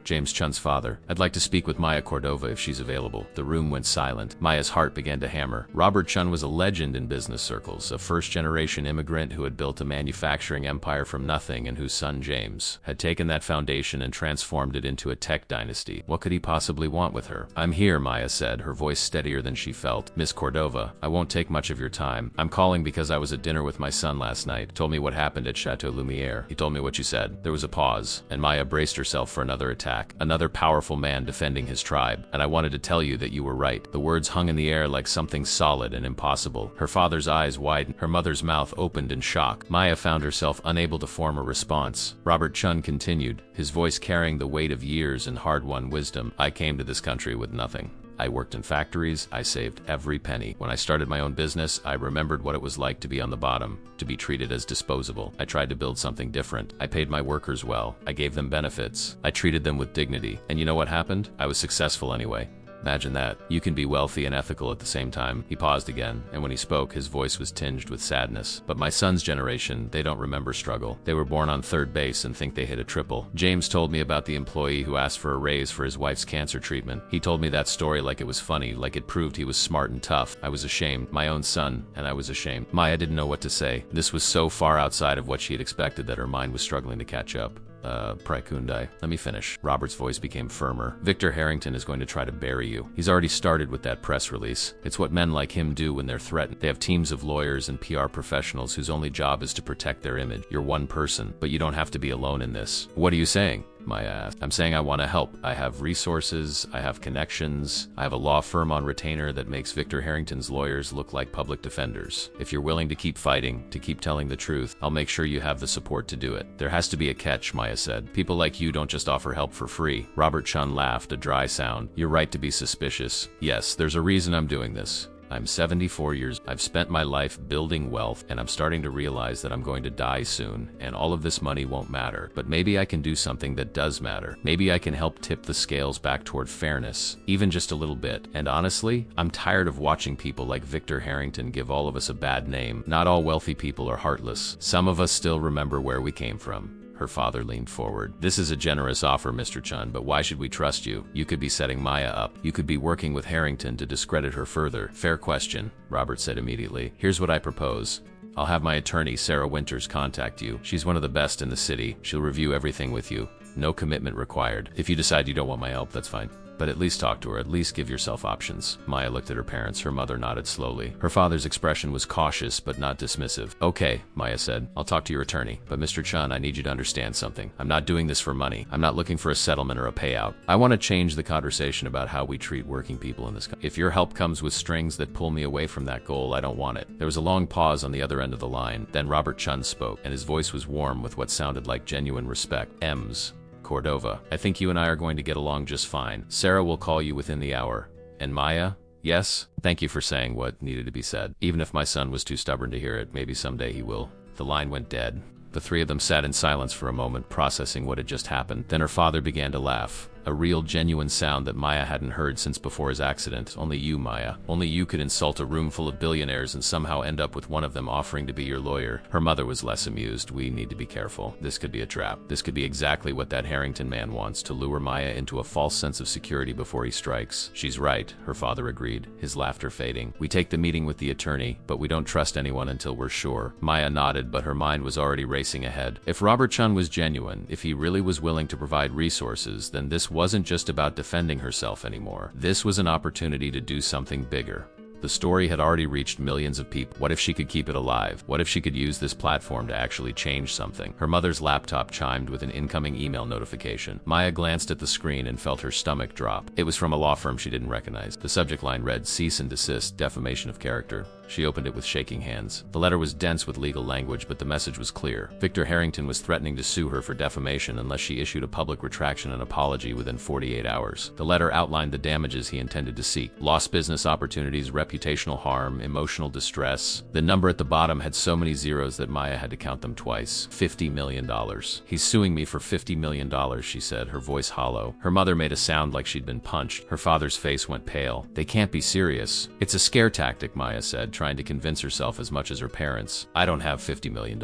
[SPEAKER 1] James Chun's father. I'd like to speak with Maya Cordova if she's available. The room went silent. Maya's heart began to hammer. Robert Chun was a legend in business circles, a first-generation immigrant who had built a manufacturing empire from nothing and whose son, James, had taken that foundation and transformed it into a tech dynasty. What could he possibly want with her? I'm here, Maya said, her voice steadier than she felt. Miss Cordova, I won't take much of your time. I'm calling because I was at dinner with my son last night. Told me what happened at Chateau Lumiere. He told me what you said. There was a pause, and Maya braced herself for another attack. Another powerful man defending his tribe. And I wanted to tell you that you were right. The words hung in the air like something solid and impossible. Her father's eyes widened. Her mother's mouth opened in shock. Maya found herself unable to form a response. Robert Chun continued, his voice carrying the weight of years and hard-won wisdom. I came to this country with nothing. I worked in factories, I saved every penny. When I started my own business, I remembered what it was like to be on the bottom, to be treated as disposable. I tried to build something different. I paid my workers well. I gave them benefits. I treated them with dignity. And you know what happened? I was successful anyway. Imagine that. You can be wealthy and ethical at the same time. He paused again, and when he spoke, his voice was tinged with sadness. But my son's generation, they don't remember struggle. They were born on third base and think they hit a triple. James told me about the employee who asked for a raise for his wife's cancer treatment. He told me that story like it was funny, like it proved he was smart and tough. I was ashamed. My own son, and I was ashamed. Maya didn't know what to say. This was so far outside of what she had expected that her mind was struggling to catch up. Praikundai. Let me finish. Robert's voice became firmer. Victor Harrington is going to try to bury you. He's already started with that press release. It's what men like him do when they're threatened. They have teams of lawyers and PR professionals whose only job is to protect their image. You're one person, but you don't have to be alone in this. What are you saying? Maya asked. I'm saying I want to help. I have resources, I have connections, I have a law firm on retainer that makes Victor Harrington's lawyers look like public defenders. If you're willing to keep fighting, to keep telling the truth, I'll make sure you have the support to do it. There has to be a catch, Maya said. People like you don't just offer help for free. Robert Chun laughed, a dry sound. You're right to be suspicious. Yes, there's a reason I'm doing this. I'm 74 years. I've spent my life building wealth, and I'm starting to realize that I'm going to die soon, and all of this money won't matter. But maybe I can do something that does matter. Maybe I can help tip the scales back toward fairness, even just a little bit. And honestly, I'm tired of watching people like Victor Harrington give all of us a bad name. Not all wealthy people are heartless. Some of us still remember where we came from. Her father leaned forward. This is a generous offer, Mr. Chun, but why should we trust you? You could be setting Maya up. You could be working with Harrington to discredit her further. Fair question, Robert said immediately. Here's what I propose. I'll have my attorney, Sarah Winters, contact you. She's one of the best in the city. She'll review everything with you. No commitment required. If you decide you don't want my help, that's fine. But at least talk to her, at least give yourself options. Maya looked at her parents. Her mother nodded slowly. Her father's expression was cautious but not dismissive. Okay, Maya said. I'll talk to your attorney. But Mr. Chun, I need you to understand something. I'm not doing this for money. I'm not looking for a settlement or a payout. I want to change the conversation about how we treat working people in this country. If your help comes with strings that pull me away from that goal, I don't want it. There was a long pause on the other end of the line. Then Robert Chun spoke, and his voice was warm with what sounded like genuine respect. Ms. Cordova, I think you and I are going to get along just fine. Sarah will call you within the hour. And Maya? Yes? Thank you for saying what needed to be said. Even if my son was too stubborn to hear it, maybe someday he will. The line went dead. The three of them sat in silence for a moment, processing what had just happened. Then her father began to laugh. A real, genuine sound that Maya hadn't heard since before his accident. Only you, Maya. Only you could insult a room full of billionaires and somehow end up with one of them offering to be your lawyer. Her mother was less amused. We need to be careful. This could be a trap. This could be exactly what that Harrington man wants, to lure Maya into a false sense of security before he strikes. She's right, her father agreed, his laughter fading. We take the meeting with the attorney, but we don't trust anyone until we're sure. Maya nodded, but her mind was already racing ahead. If Robert Chun was genuine, if he really was willing to provide resources, then this wasn't just about defending herself anymore. This was an opportunity to do something bigger. The story had already reached millions of people. What if she could keep it alive? What if she could use this platform to actually change something? Her mother's laptop chimed with an incoming email notification. Maya glanced at the screen and felt her stomach drop. It was from a law firm she didn't recognize. The subject line read, "Cease and desist, defamation of character." She opened it with shaking hands. The letter was dense with legal language, but the message was clear. Victor Harrington was threatening to sue her for defamation unless she issued a public retraction and apology within 48 hours. The letter outlined the damages he intended to seek: lost business opportunities, reputational harm, emotional distress. The number at the bottom had so many zeros that Maya had to count them twice. $50 million. He's suing me for $50 million, she said, her voice hollow. Her mother made a sound like she'd been punched. Her father's face went pale. They can't be serious. It's a scare tactic, Maya said, trying to convince herself as much as her parents. I don't have $50 million.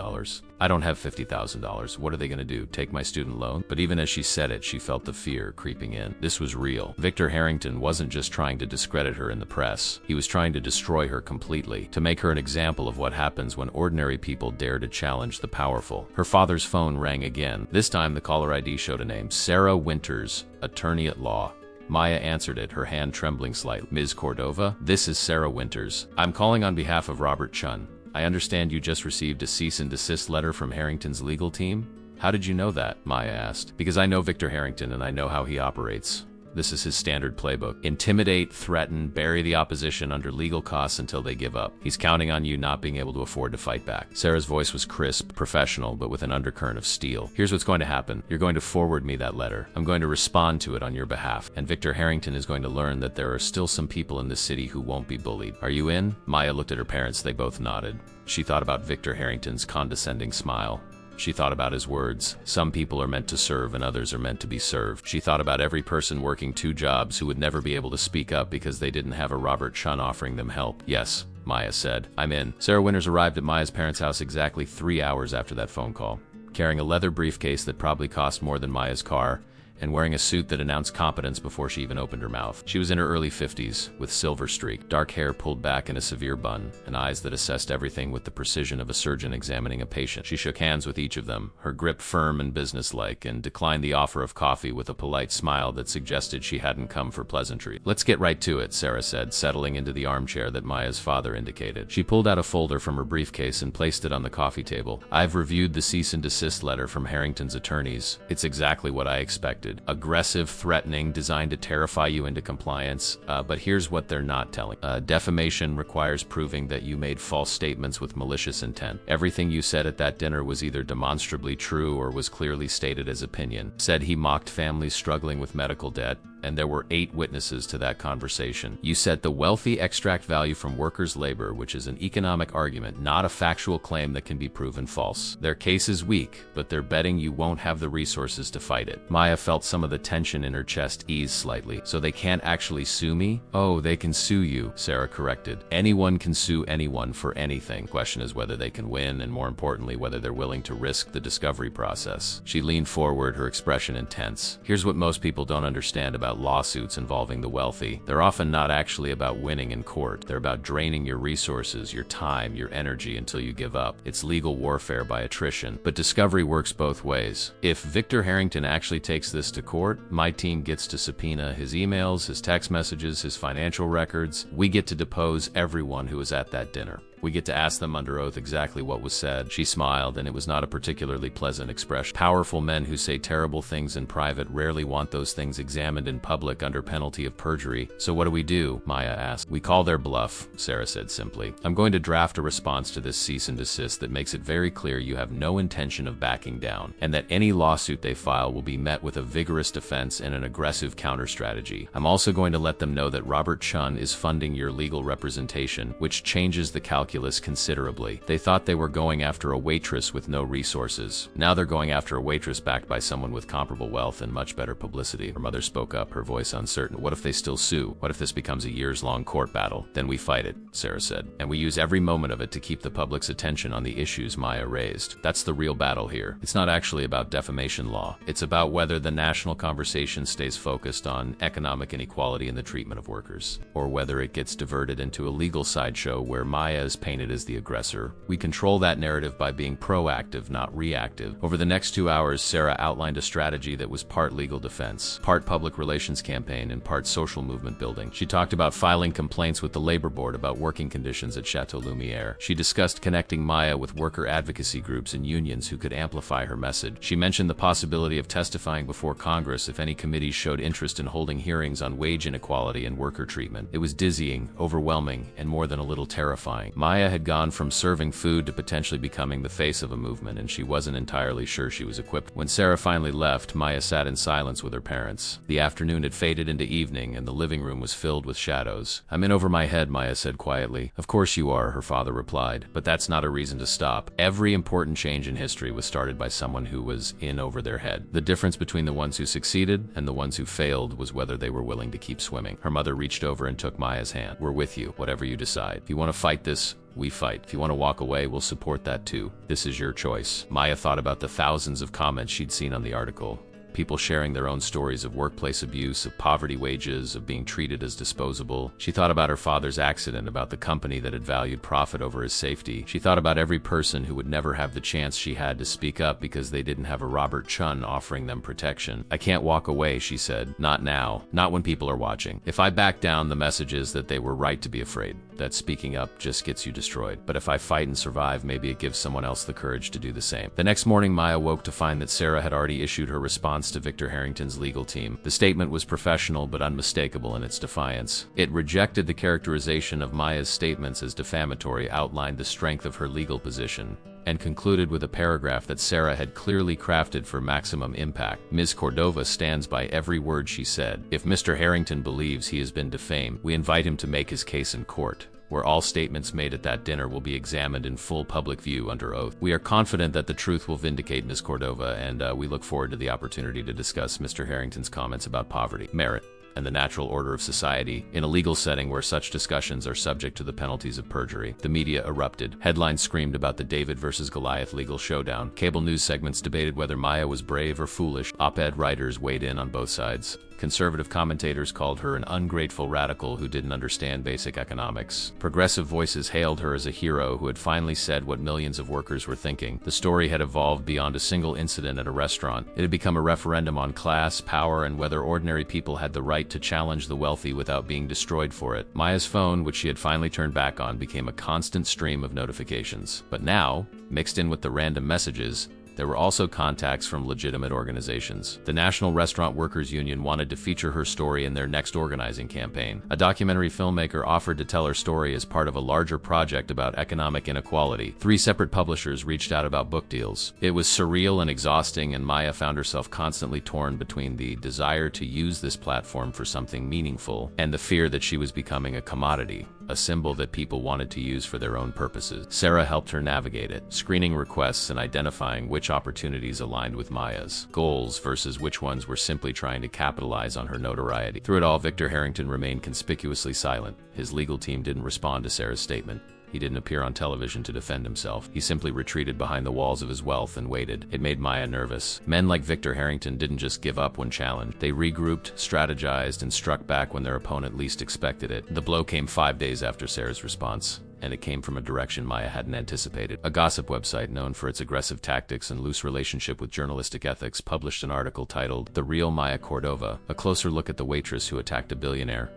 [SPEAKER 1] I don't have $50,000. What are they going to do? Take my student loan? But even as she said it, she felt the fear creeping in. This was real. Victor Harrington wasn't just trying to discredit her in the press. He was trying to destroy her completely, to make her an example of what happens when ordinary people dare to challenge the powerful. Her father's phone rang again. This time the caller ID showed a name: Sarah Winters, attorney at law. Maya answered it, her hand trembling slightly. Ms. Cordova, this is Sarah Winters. I'm calling on behalf of Robert Chun. I understand you just received a cease and desist letter from Harrington's legal team? How did you know that? Maya asked. Because I know Victor Harrington and I know how he operates. This is his standard playbook. Intimidate, threaten, bury the opposition under legal costs until they give up. He's counting on you not being able to afford to fight back. Sarah's voice was crisp, professional, but with an undercurrent of steel. Here's what's going to happen. You're going to forward me that letter. I'm going to respond to it on your behalf. And Victor Harrington is going to learn that there are still some people in this city who won't be bullied. Are you in? Maya looked at her parents. They both nodded. She thought about Victor Harrington's condescending smile. She thought about his words. Some people are meant to serve and others are meant to be served. She thought about every person working 2 jobs who would never be able to speak up because they didn't have a Robert Chun offering them help. Yes, Maya said. I'm in. Sarah Winters arrived at Maya's parents' house exactly 3 hours after that phone call, carrying a leather briefcase that probably cost more than Maya's car, and wearing a suit that announced competence before she even opened her mouth. She was in her early 50s, with silver streak, dark hair pulled back in a severe bun, and eyes that assessed everything with the precision of a surgeon examining a patient. She shook hands with each of them, her grip firm and businesslike, and declined the offer of coffee with a polite smile that suggested she hadn't come for pleasantry. Let's get right to it, Sarah said, settling into the armchair that Maya's father indicated. She pulled out a folder from her briefcase and placed it on the coffee table. I've reviewed the cease and desist letter from Harrington's attorneys. It's exactly what I expected. Aggressive, threatening, designed to terrify you into compliance. But here's what they're not telling. Defamation requires proving that you made false statements with malicious intent. Everything you said at that dinner was either demonstrably true or was clearly stated as opinion. Said he mocked families struggling with medical debt, and there were 8 witnesses to that conversation. You said the wealthy extract value from workers' labor, which is an economic argument, not a factual claim that can be proven false. Their case is weak, but they're betting you won't have the resources to fight it. Maya felt some of the tension in her chest ease slightly. So they can't actually sue me? Oh, they can sue you, Sarah corrected. Anyone can sue anyone for anything. The question is whether they can win, and more importantly, whether they're willing to risk the discovery process. She leaned forward, her expression intense. Here's what most people don't understand about about lawsuits involving the wealthy. They're often not actually about winning in court. They're about draining your resources, your time, your energy until you give up. It's legal warfare by attrition. But discovery works both ways. If Victor Harrington actually takes this to court, my team gets to subpoena his emails, his text messages, his financial records. We get to depose everyone who was at that dinner. We get to ask them under oath exactly what was said. She smiled, and it was not a particularly pleasant expression. Powerful men who say terrible things in private rarely want those things examined in public under penalty of perjury. So what do? Maya asked. We call their bluff, Sarah said simply. I'm going to draft a response to this cease and desist that makes it very clear you have no intention of backing down, and that any lawsuit they file will be met with a vigorous defense and an aggressive counter strategy. I'm also going to let them know that Robert Chun is funding your legal representation, which changes the calculus considerably. They thought they were going after a waitress with no resources. Now they're going after a waitress backed by someone with comparable wealth and much better publicity. Her mother spoke up, her voice uncertain. What if they still sue? What if this becomes a years-long court battle? Then we fight it, Sarah said. And we use every moment of it to keep the public's attention on the issues Maya raised. That's the real battle here. It's not actually about defamation law. It's about whether the national conversation stays focused on economic inequality in the treatment of workers, or whether it gets diverted into a legal sideshow where Maya is painted as the aggressor. We control that narrative by being proactive, not reactive. Over the next 2 hours, Sarah outlined a strategy that was part legal defense, part public relations campaign, and part social movement building. She talked about filing complaints with the labor board about working conditions at Chateau Lumiere. She discussed connecting Maya with worker advocacy groups and unions who could amplify her message. She mentioned the possibility of testifying before Congress if any committees showed interest in holding hearings on wage inequality and worker treatment. It was dizzying, overwhelming, and more than a little terrifying. Maya had gone from serving food to potentially becoming the face of a movement, and she wasn't entirely sure she was equipped. When Sarah finally left, Maya sat in silence with her parents. The afternoon had faded into evening, and the living room was filled with shadows. I'm in over my head, Maya said quietly. Of course you are, her father replied, but that's not a reason to stop. Every important change in history was started by someone who was in over their head. The difference between the ones who succeeded and the ones who failed was whether they were willing to keep swimming. Her mother reached over and took Maya's hand. We're with you, whatever you decide. If you want to fight this, we fight. If you want to walk away, we'll support that too. This is your choice. Maya thought about the thousands of comments she'd seen on the article. People sharing their own stories of workplace abuse, of poverty wages, of being treated as disposable. She thought about her father's accident, about the company that had valued profit over his safety. She thought about every person who would never have the chance she had to speak up because they didn't have a Robert Chun offering them protection. I can't walk away, she said. Not now. Not when people are watching. If I back down, the message is that they were right to be afraid, that speaking up just gets you destroyed. But if I fight and survive, maybe it gives someone else the courage to do the same. The next morning, Maya woke to find that Sarah had already issued her response to Victor Harrington's legal team. The statement was professional but unmistakable in its defiance. It rejected the characterization of Maya's statements as defamatory, outlined the strength of her legal position, and concluded with a paragraph that Sarah had clearly crafted for maximum impact. Ms. Cordova stands by every word she said. If Mr. Harrington believes he has been defamed, we invite him to make his case in court, where all statements made at that dinner will be examined in full public view under oath. We are confident that the truth will vindicate Ms. Cordova, and we look forward to the opportunity to discuss Mr. Harrington's comments about poverty, merit, and the natural order of society in a legal setting where such discussions are subject to the penalties of perjury. The media erupted. Headlines screamed about the David versus Goliath legal showdown. Cable news segments debated whether Maya was brave or foolish. Op-ed writers weighed in on both sides. Conservative commentators called her an ungrateful radical who didn't understand basic economics. Progressive voices hailed her as a hero who had finally said what millions of workers were thinking. The story had evolved beyond a single incident at a restaurant. It had become a referendum on class, power, and whether ordinary people had the right to challenge the wealthy without being destroyed for it. Maya's phone, which she had finally turned back on, became a constant stream of notifications. But now, mixed in with the random messages, there were also contacts from legitimate organizations. The National Restaurant Workers Union wanted to feature her story in their next organizing campaign. A documentary filmmaker offered to tell her story as part of a larger project about economic inequality. 3 separate publishers reached out about book deals. It was surreal and exhausting, and Maya found herself constantly torn between the desire to use this platform for something meaningful and the fear that she was becoming a commodity, a symbol that people wanted to use for their own purposes. Sarah helped her navigate it, screening requests and identifying which opportunities aligned with Maya's goals versus which ones were simply trying to capitalize on her notoriety. Through it all, Victor Harrington remained conspicuously silent. His legal team didn't respond to Sarah's statement. He didn't appear on television to defend himself. He simply retreated behind the walls of his wealth and waited. It made Maya nervous. Men like Victor Harrington didn't just give up when challenged. They regrouped, strategized, and struck back when their opponent least expected it. The blow came 5 days after Sarah's response, and it came from a direction Maya hadn't anticipated. A gossip website known for its aggressive tactics and loose relationship with journalistic ethics published an article titled "The Real Maya Cordova: A Closer Look at the Waitress Who Attacked a Billionaire."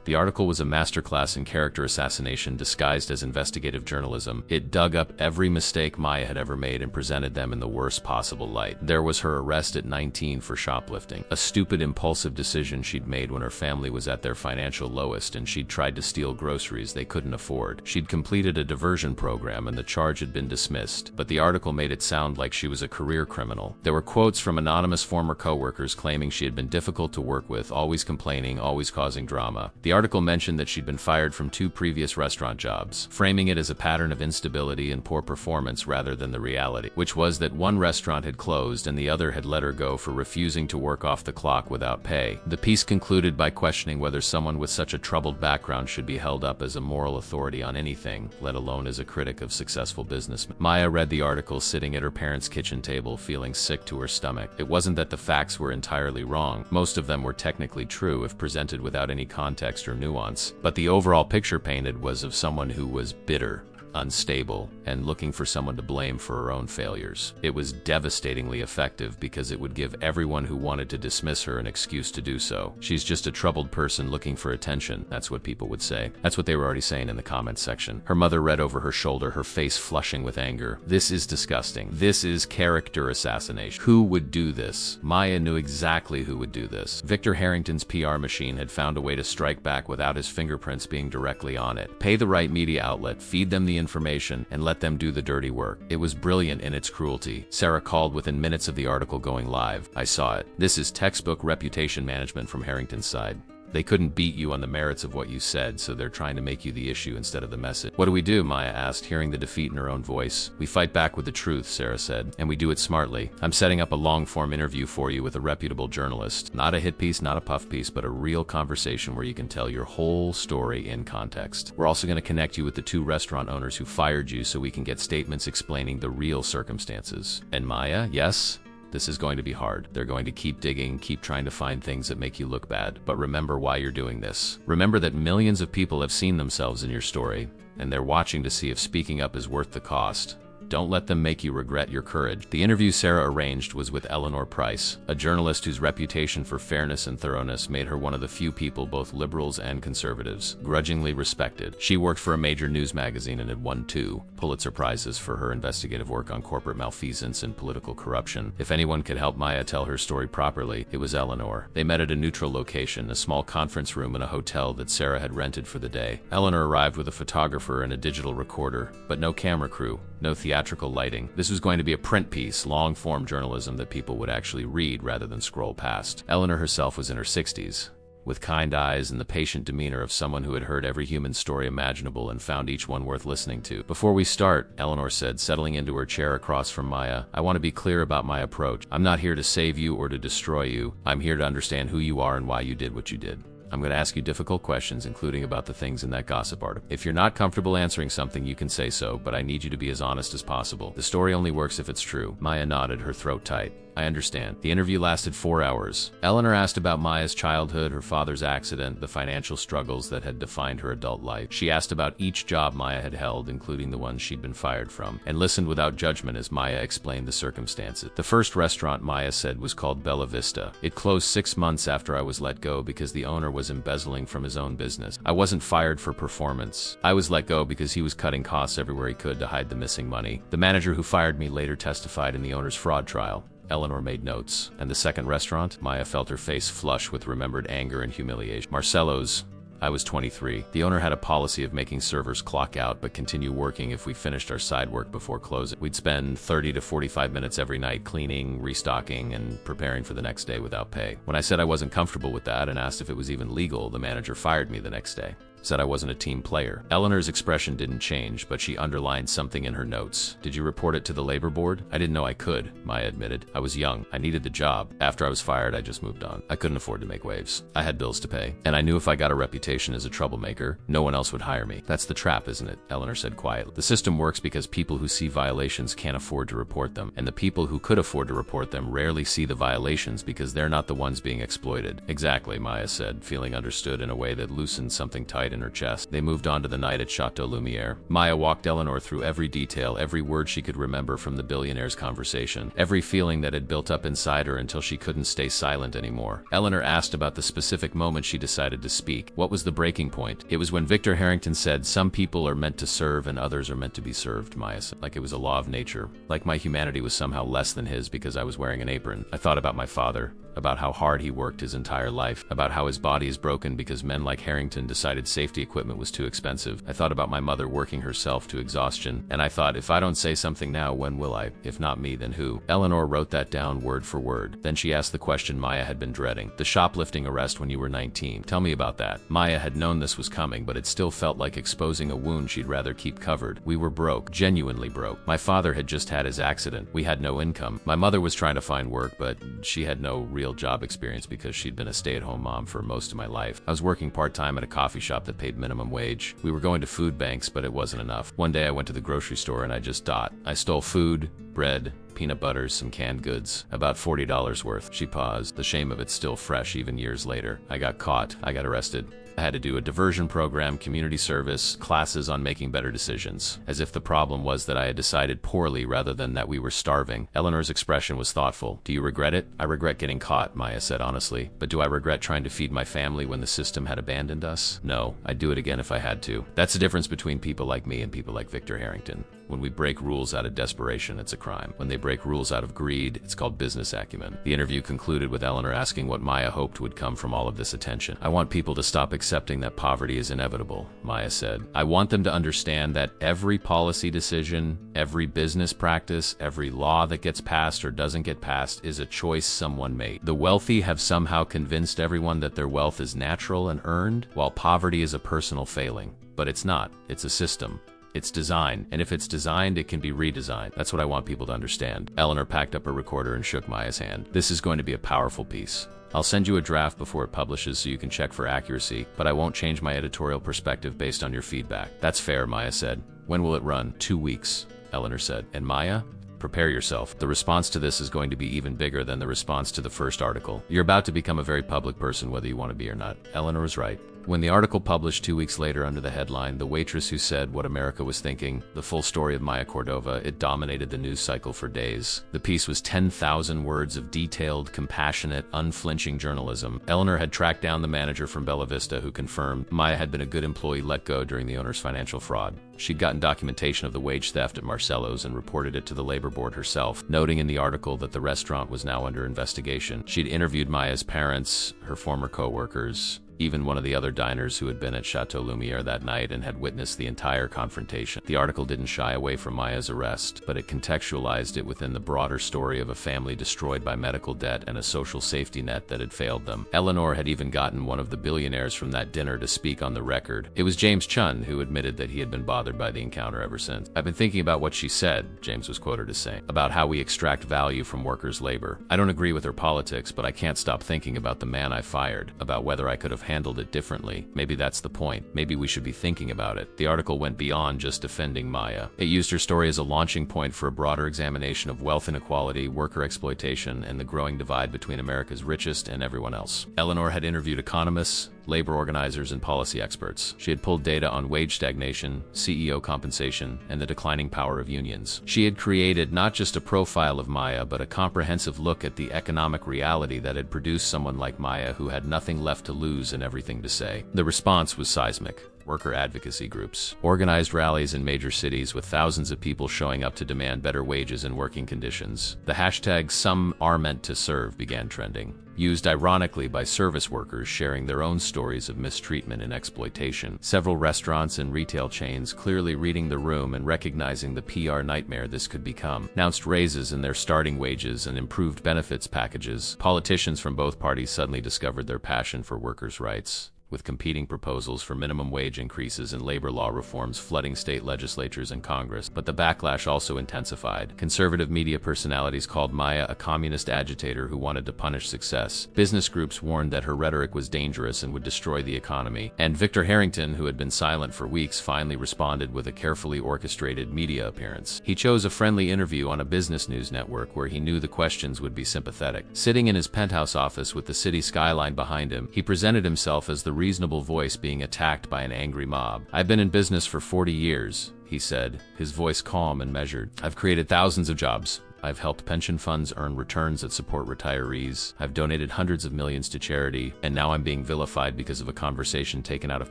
[SPEAKER 1] The article was a masterclass in character assassination disguised as investigative journalism. It dug up every mistake Maya had ever made and presented them in the worst possible light. There was her arrest at 19 for shoplifting, a stupid, impulsive decision she'd made when her family was at their financial lowest and she'd tried to steal groceries they couldn't afford. She'd completed a diversion program and the charge had been dismissed, but the article made it sound like she was a career criminal. There were quotes from anonymous former co-workers claiming she had been difficult to work with, always complaining, always causing drama. The article mentioned that she'd been fired from 2 previous restaurant jobs, framing it as a pattern of instability and poor performance rather than the reality, which was that one restaurant had closed and the other had let her go for refusing to work off the clock without pay. The piece concluded by questioning whether someone with such a troubled background should be held up as a moral authority on anything, let alone as a critic of successful businessmen. Maya read the article sitting at her parents' kitchen table, feeling sick to her stomach. It wasn't that the facts were entirely wrong. Most of them were technically true if presented without any context or nuance, but the overall picture painted was of someone who was bitter, unstable, and looking for someone to blame for her own failures. It was devastatingly effective because it would give everyone who wanted to dismiss her an excuse to do so. She's just a troubled person looking for attention, that's what people would say. That's what they were already saying in the comments section. Her mother read over her shoulder, her face flushing with anger. This is disgusting. This is character assassination. Who would do this? Maya knew exactly who would do this. Victor Harrington's PR machine had found a way to strike back without his fingerprints being directly on it. Pay the right media outlet, feed them the information, and let them do the dirty work. It was brilliant in its cruelty. Sarah called within minutes of the article going live. I saw it. This is textbook reputation management from Harrington's side. They couldn't beat you on the merits of what you said, so they're trying to make you the issue instead of the message. What do we do? Maya asked, hearing the defeat in her own voice. We fight back with the truth, Sarah said, and we do it smartly. I'm setting up a long-form interview for you with a reputable journalist. Not a hit piece, not a puff piece, but a real conversation where you can tell your whole story in context. We're also going to connect you with the 2 restaurant owners who fired you so we can get statements explaining the real circumstances. And Maya, yes? This is going to be hard. They're going to keep digging, keep trying to find things that make you look bad. But remember why you're doing this. Remember that millions of people have seen themselves in your story, and they're watching to see if speaking up is worth the cost. Don't let them make you regret your courage. The interview Sarah arranged was with Eleanor Price, a journalist whose reputation for fairness and thoroughness made her one of the few people both liberals and conservatives grudgingly respected. She worked for a major news magazine and had won 2 Pulitzer Prizes for her investigative work on corporate malfeasance and political corruption. If anyone could help Maya tell her story properly, it was Eleanor. They met at a neutral location, a small conference room in a hotel that Sarah had rented for the day. Eleanor arrived with a photographer and a digital recorder, but no camera crew, no theatrical lighting. This was going to be a print piece, long-form journalism that people would actually read rather than scroll past. Eleanor herself was in her 60s, with kind eyes and the patient demeanor of someone who had heard every human story imaginable and found each one worth listening to. Before we start, Eleanor said, settling into her chair across from Maya, I want to be clear about my approach. I'm not here to save you or to destroy you. I'm here to understand who you are and why you did what you did. I'm going to ask you difficult questions, including about the things in that gossip article. If you're not comfortable answering something, you can say so, but I need you to be as honest as possible. The story only works if it's true. Maya nodded, her throat tight. I understand. The interview lasted 4 hours. Eleanor asked about Maya's childhood, her father's accident, the financial struggles that had defined her adult life. She asked about each job Maya had held, including the ones she'd been fired from, and listened without judgment as Maya explained the circumstances. The first restaurant, Maya said, was called Bella Vista. It closed 6 months after I was let go because the owner was embezzling from his own business. I wasn't fired for performance. I was let go because he was cutting costs everywhere he could to hide the missing money. The manager who fired me later testified in the owner's fraud trial. Eleanor made notes. And the second restaurant? Maya felt her face flush with remembered anger and humiliation. Marcello's. I was 23. The owner had a policy of making servers clock out but continue working if we finished our side work before closing. We'd spend 30 to 45 minutes every night cleaning, restocking, and preparing for the next day without pay. When I said I wasn't comfortable with that and asked if it was even legal, the manager fired me the next day. Said I wasn't a team player. Eleanor's expression didn't change, but she underlined something in her notes. Did you report it to the labor board? I didn't know I could, Maya admitted. I was young. I needed the job. After I was fired, I just moved on. I couldn't afford to make waves. I had bills to pay. And I knew if I got a reputation as a troublemaker, no one else would hire me. That's the trap, isn't it? Eleanor said quietly. The system works because people who see violations can't afford to report them. And the people who could afford to report them rarely see the violations because they're not the ones being exploited. Exactly, Maya said, feeling understood in a way that loosened something tight in her chest. They moved on to the night at Chateau Lumiere. Maya walked Eleanor through every detail, every word she could remember from the billionaire's conversation, every feeling that had built up inside her until she couldn't stay silent anymore. Eleanor asked about the specific moment she decided to speak. What was the breaking point? It was when Victor Harrington said, "Some people are meant to serve and others are meant to be served," Maya said, like it was a law of nature. Like my humanity was somehow less than his because I was wearing an apron. I thought about my father, about how hard he worked his entire life, about how his body is broken because men like Harrington decided safety equipment was too expensive. I thought about my mother working herself to exhaustion, and I thought, if I don't say something now, when will I? If not me, then who? Eleanor wrote that down word for word. Then she asked the question Maya had been dreading. The shoplifting arrest when you were 19. Tell me about that. Maya had known this was coming, but it still felt like exposing a wound she'd rather keep covered. We were broke, genuinely broke. My father had just had his accident. We had no income. My mother was trying to find work, but she had no real job experience because she'd been a stay-at-home mom for most of my life. I was working part-time at a coffee shop that paid minimum wage. We were going to food banks, but it wasn't enough. One day I went to the grocery store and I stole food, bread, peanut butter, some canned goods, about $40 worth. She paused, the shame of it still fresh even years later. I got caught. I got arrested. I had to do a diversion program, community service, classes on making better decisions, as if the problem was that I had decided poorly rather than that we were starving. Eleanor's expression was thoughtful. Do you regret it? I regret getting caught, Maya said honestly. But do I regret trying to feed my family when the system had abandoned us? No, I'd do it again if I had to. That's the difference between people like me and people like Victor Harrington. When we break rules out of desperation, it's a crime. When they break rules out of greed, it's called business acumen. The interview concluded with Eleanor asking what Maya hoped would come from all of this attention. I want people to stop accepting that poverty is inevitable, Maya said. I want them to understand that every policy decision, every business practice, every law that gets passed or doesn't get passed is a choice someone made. The wealthy have somehow convinced everyone that their wealth is natural and earned, while poverty is a personal failing. But it's not. It's a system. It's design, and if it's designed, it can be redesigned. That's what I want people to understand. Eleanor packed up her recorder and shook Maya's hand. This is going to be a powerful piece. I'll send you a draft before it publishes so you can check for accuracy, but I won't change my editorial perspective based on your feedback. That's fair, Maya said. When will it run? 2 weeks, Eleanor said. And Maya? Prepare yourself. The response to this is going to be even bigger than the response to the first article. You're about to become a very public person whether you want to be or not. Eleanor was right. When the article published 2 weeks later under the headline, "The Waitress Who Said What America Was Thinking," the full story of Maya Cordova, it dominated the news cycle for days. The piece was 10,000 words of detailed, compassionate, unflinching journalism. Eleanor had tracked down the manager from Bella Vista who confirmed Maya had been a good employee let go during the owner's financial fraud. She'd gotten documentation of the wage theft at Marcello's and reported it to the labor board herself, noting in the article that the restaurant was now under investigation. She'd interviewed Maya's parents, her former co-workers, even one of the other diners who had been at Chateau Lumiere that night and had witnessed the entire confrontation. The article didn't shy away from Maya's arrest, but it contextualized it within the broader story of a family destroyed by medical debt and a social safety net that had failed them. Eleanor had even gotten one of the billionaires from that dinner to speak on the record. It was James Chun who admitted that he had been bothered by the encounter ever since. "I've been thinking about what she said," James was quoted as saying, "about how we extract value from workers' labor. I don't agree with her politics, but I can't stop thinking about the man I fired, about whether I could have handled it differently. Maybe that's the point. Maybe we should be thinking about it." The article went beyond just defending Maya. It used her story as a launching point for a broader examination of wealth inequality, worker exploitation, and the growing divide between America's richest and everyone else. Eleanor had interviewed economists, labor organizers, and policy experts. She had pulled data on wage stagnation, CEO compensation, and the declining power of unions. She had created not just a profile of Maya, but a comprehensive look at the economic reality that had produced someone like Maya who had nothing left to lose and everything to say. The response was seismic. Worker advocacy groups organized rallies in major cities with thousands of people showing up to demand better wages and working conditions. The hashtag "Some Are Meant to Serve" began trending, used ironically by service workers sharing their own stories of mistreatment and exploitation. Several restaurants and retail chains, clearly reading the room and recognizing the PR nightmare this could become, announced raises in their starting wages and improved benefits packages. Politicians from both parties suddenly discovered their passion for workers' rights. with competing proposals for minimum wage increases and labor law reforms flooding state legislatures and Congress. But the backlash also intensified. Conservative media personalities called Maya a communist agitator who wanted to punish success. Business groups warned that her rhetoric was dangerous and would destroy the economy. And Victor Harrington, who had been silent for weeks, finally responded with a carefully orchestrated media appearance. He chose a friendly interview on a business news network where he knew the questions would be sympathetic. Sitting in his penthouse office with the city skyline behind him, he presented himself as the reasonable voice being attacked by an angry mob. "I've been in business for 40 years, he said, his voice calm and measured. "I've created thousands of jobs. I've helped pension funds earn returns that support retirees. I've donated hundreds of millions to charity, and now I'm being vilified because of a conversation taken out of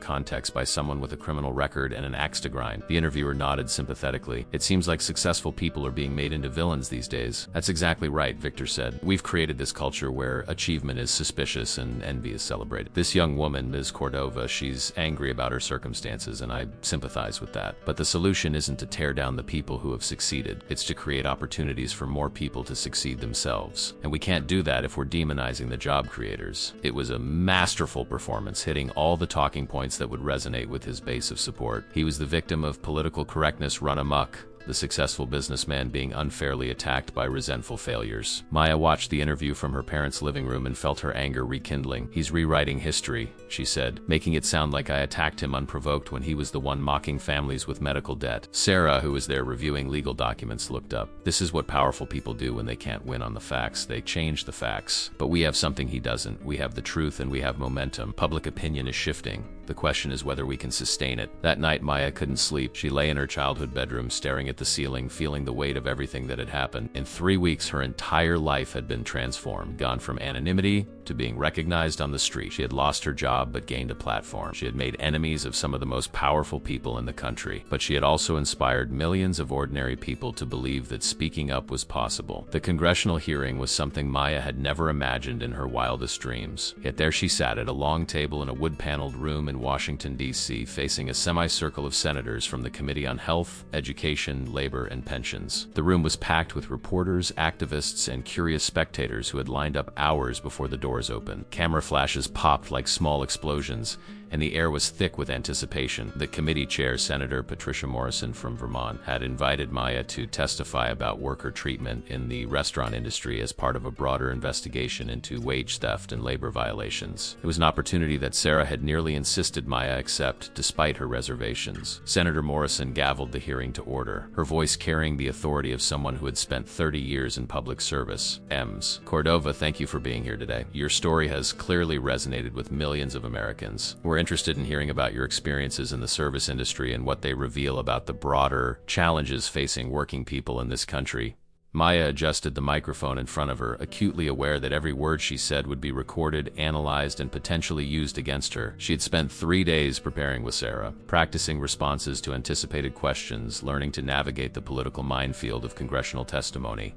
[SPEAKER 1] context by someone with a criminal record and an axe to grind." The interviewer nodded sympathetically. "It seems like successful people are being made into villains these days." "That's exactly right," Victor said. "We've created this culture where achievement is suspicious and envy is celebrated. This young woman, Ms. Cordova, she's angry about her circumstances, and I sympathize with that. But the solution isn't to tear down the people who have succeeded. It's to create opportunities for more people to succeed themselves. And we can't do that if we're demonizing the job creators." It was a masterful performance, hitting all the talking points that would resonate with his base of support. He was the victim of political correctness run amok, the successful businessman being unfairly attacked by resentful failures. Maya watched the interview from her parents' living room and felt her anger rekindling. "He's rewriting history," she said, "making it sound like I attacked him unprovoked when he was the one mocking families with medical debt." Sarah, who was there reviewing legal documents, looked up. "This is what powerful people do when they can't win on the facts. They change the facts. But we have something he doesn't. We have the truth and we have momentum. Public opinion is shifting. The question is whether we can sustain it." That night, Maya couldn't sleep. She lay in her childhood bedroom, staring at the ceiling, feeling the weight of everything that had happened. In 3 weeks, her entire life had been transformed, gone from anonymity to being recognized on the street. She had lost her job but gained a platform. She had made enemies of some of the most powerful people in the country. But she had also inspired millions of ordinary people to believe that speaking up was possible. The congressional hearing was something Maya had never imagined in her wildest dreams. Yet there she sat at a long table in a wood-paneled room in Washington, D.C., facing a semicircle of senators from the Committee on Health, Education, Labor, and Pensions. The room was packed with reporters, activists, and curious spectators who had lined up hours before the doors opened. Camera flashes popped like small explosions, and the air was thick with anticipation. The committee chair, Senator Patricia Morrison from Vermont, had invited Maya to testify about worker treatment in the restaurant industry as part of a broader investigation into wage theft and labor violations. It was an opportunity that Sarah had nearly insisted Maya accept, despite her reservations. Senator Morrison gavelled the hearing to order, her voice carrying the authority of someone who had spent 30 years in public service. "Ms. Cordova, thank you for being here today. Your story has clearly resonated with millions of Americans. We're interested in hearing about your experiences in the service industry and what they reveal about the broader challenges facing working people in this country." Maya adjusted the microphone in front of her, acutely aware that every word she said would be recorded, analyzed, and potentially used against her. She had spent 3 days preparing with Sarah, practicing responses to anticipated questions, learning to navigate the political minefield of congressional testimony.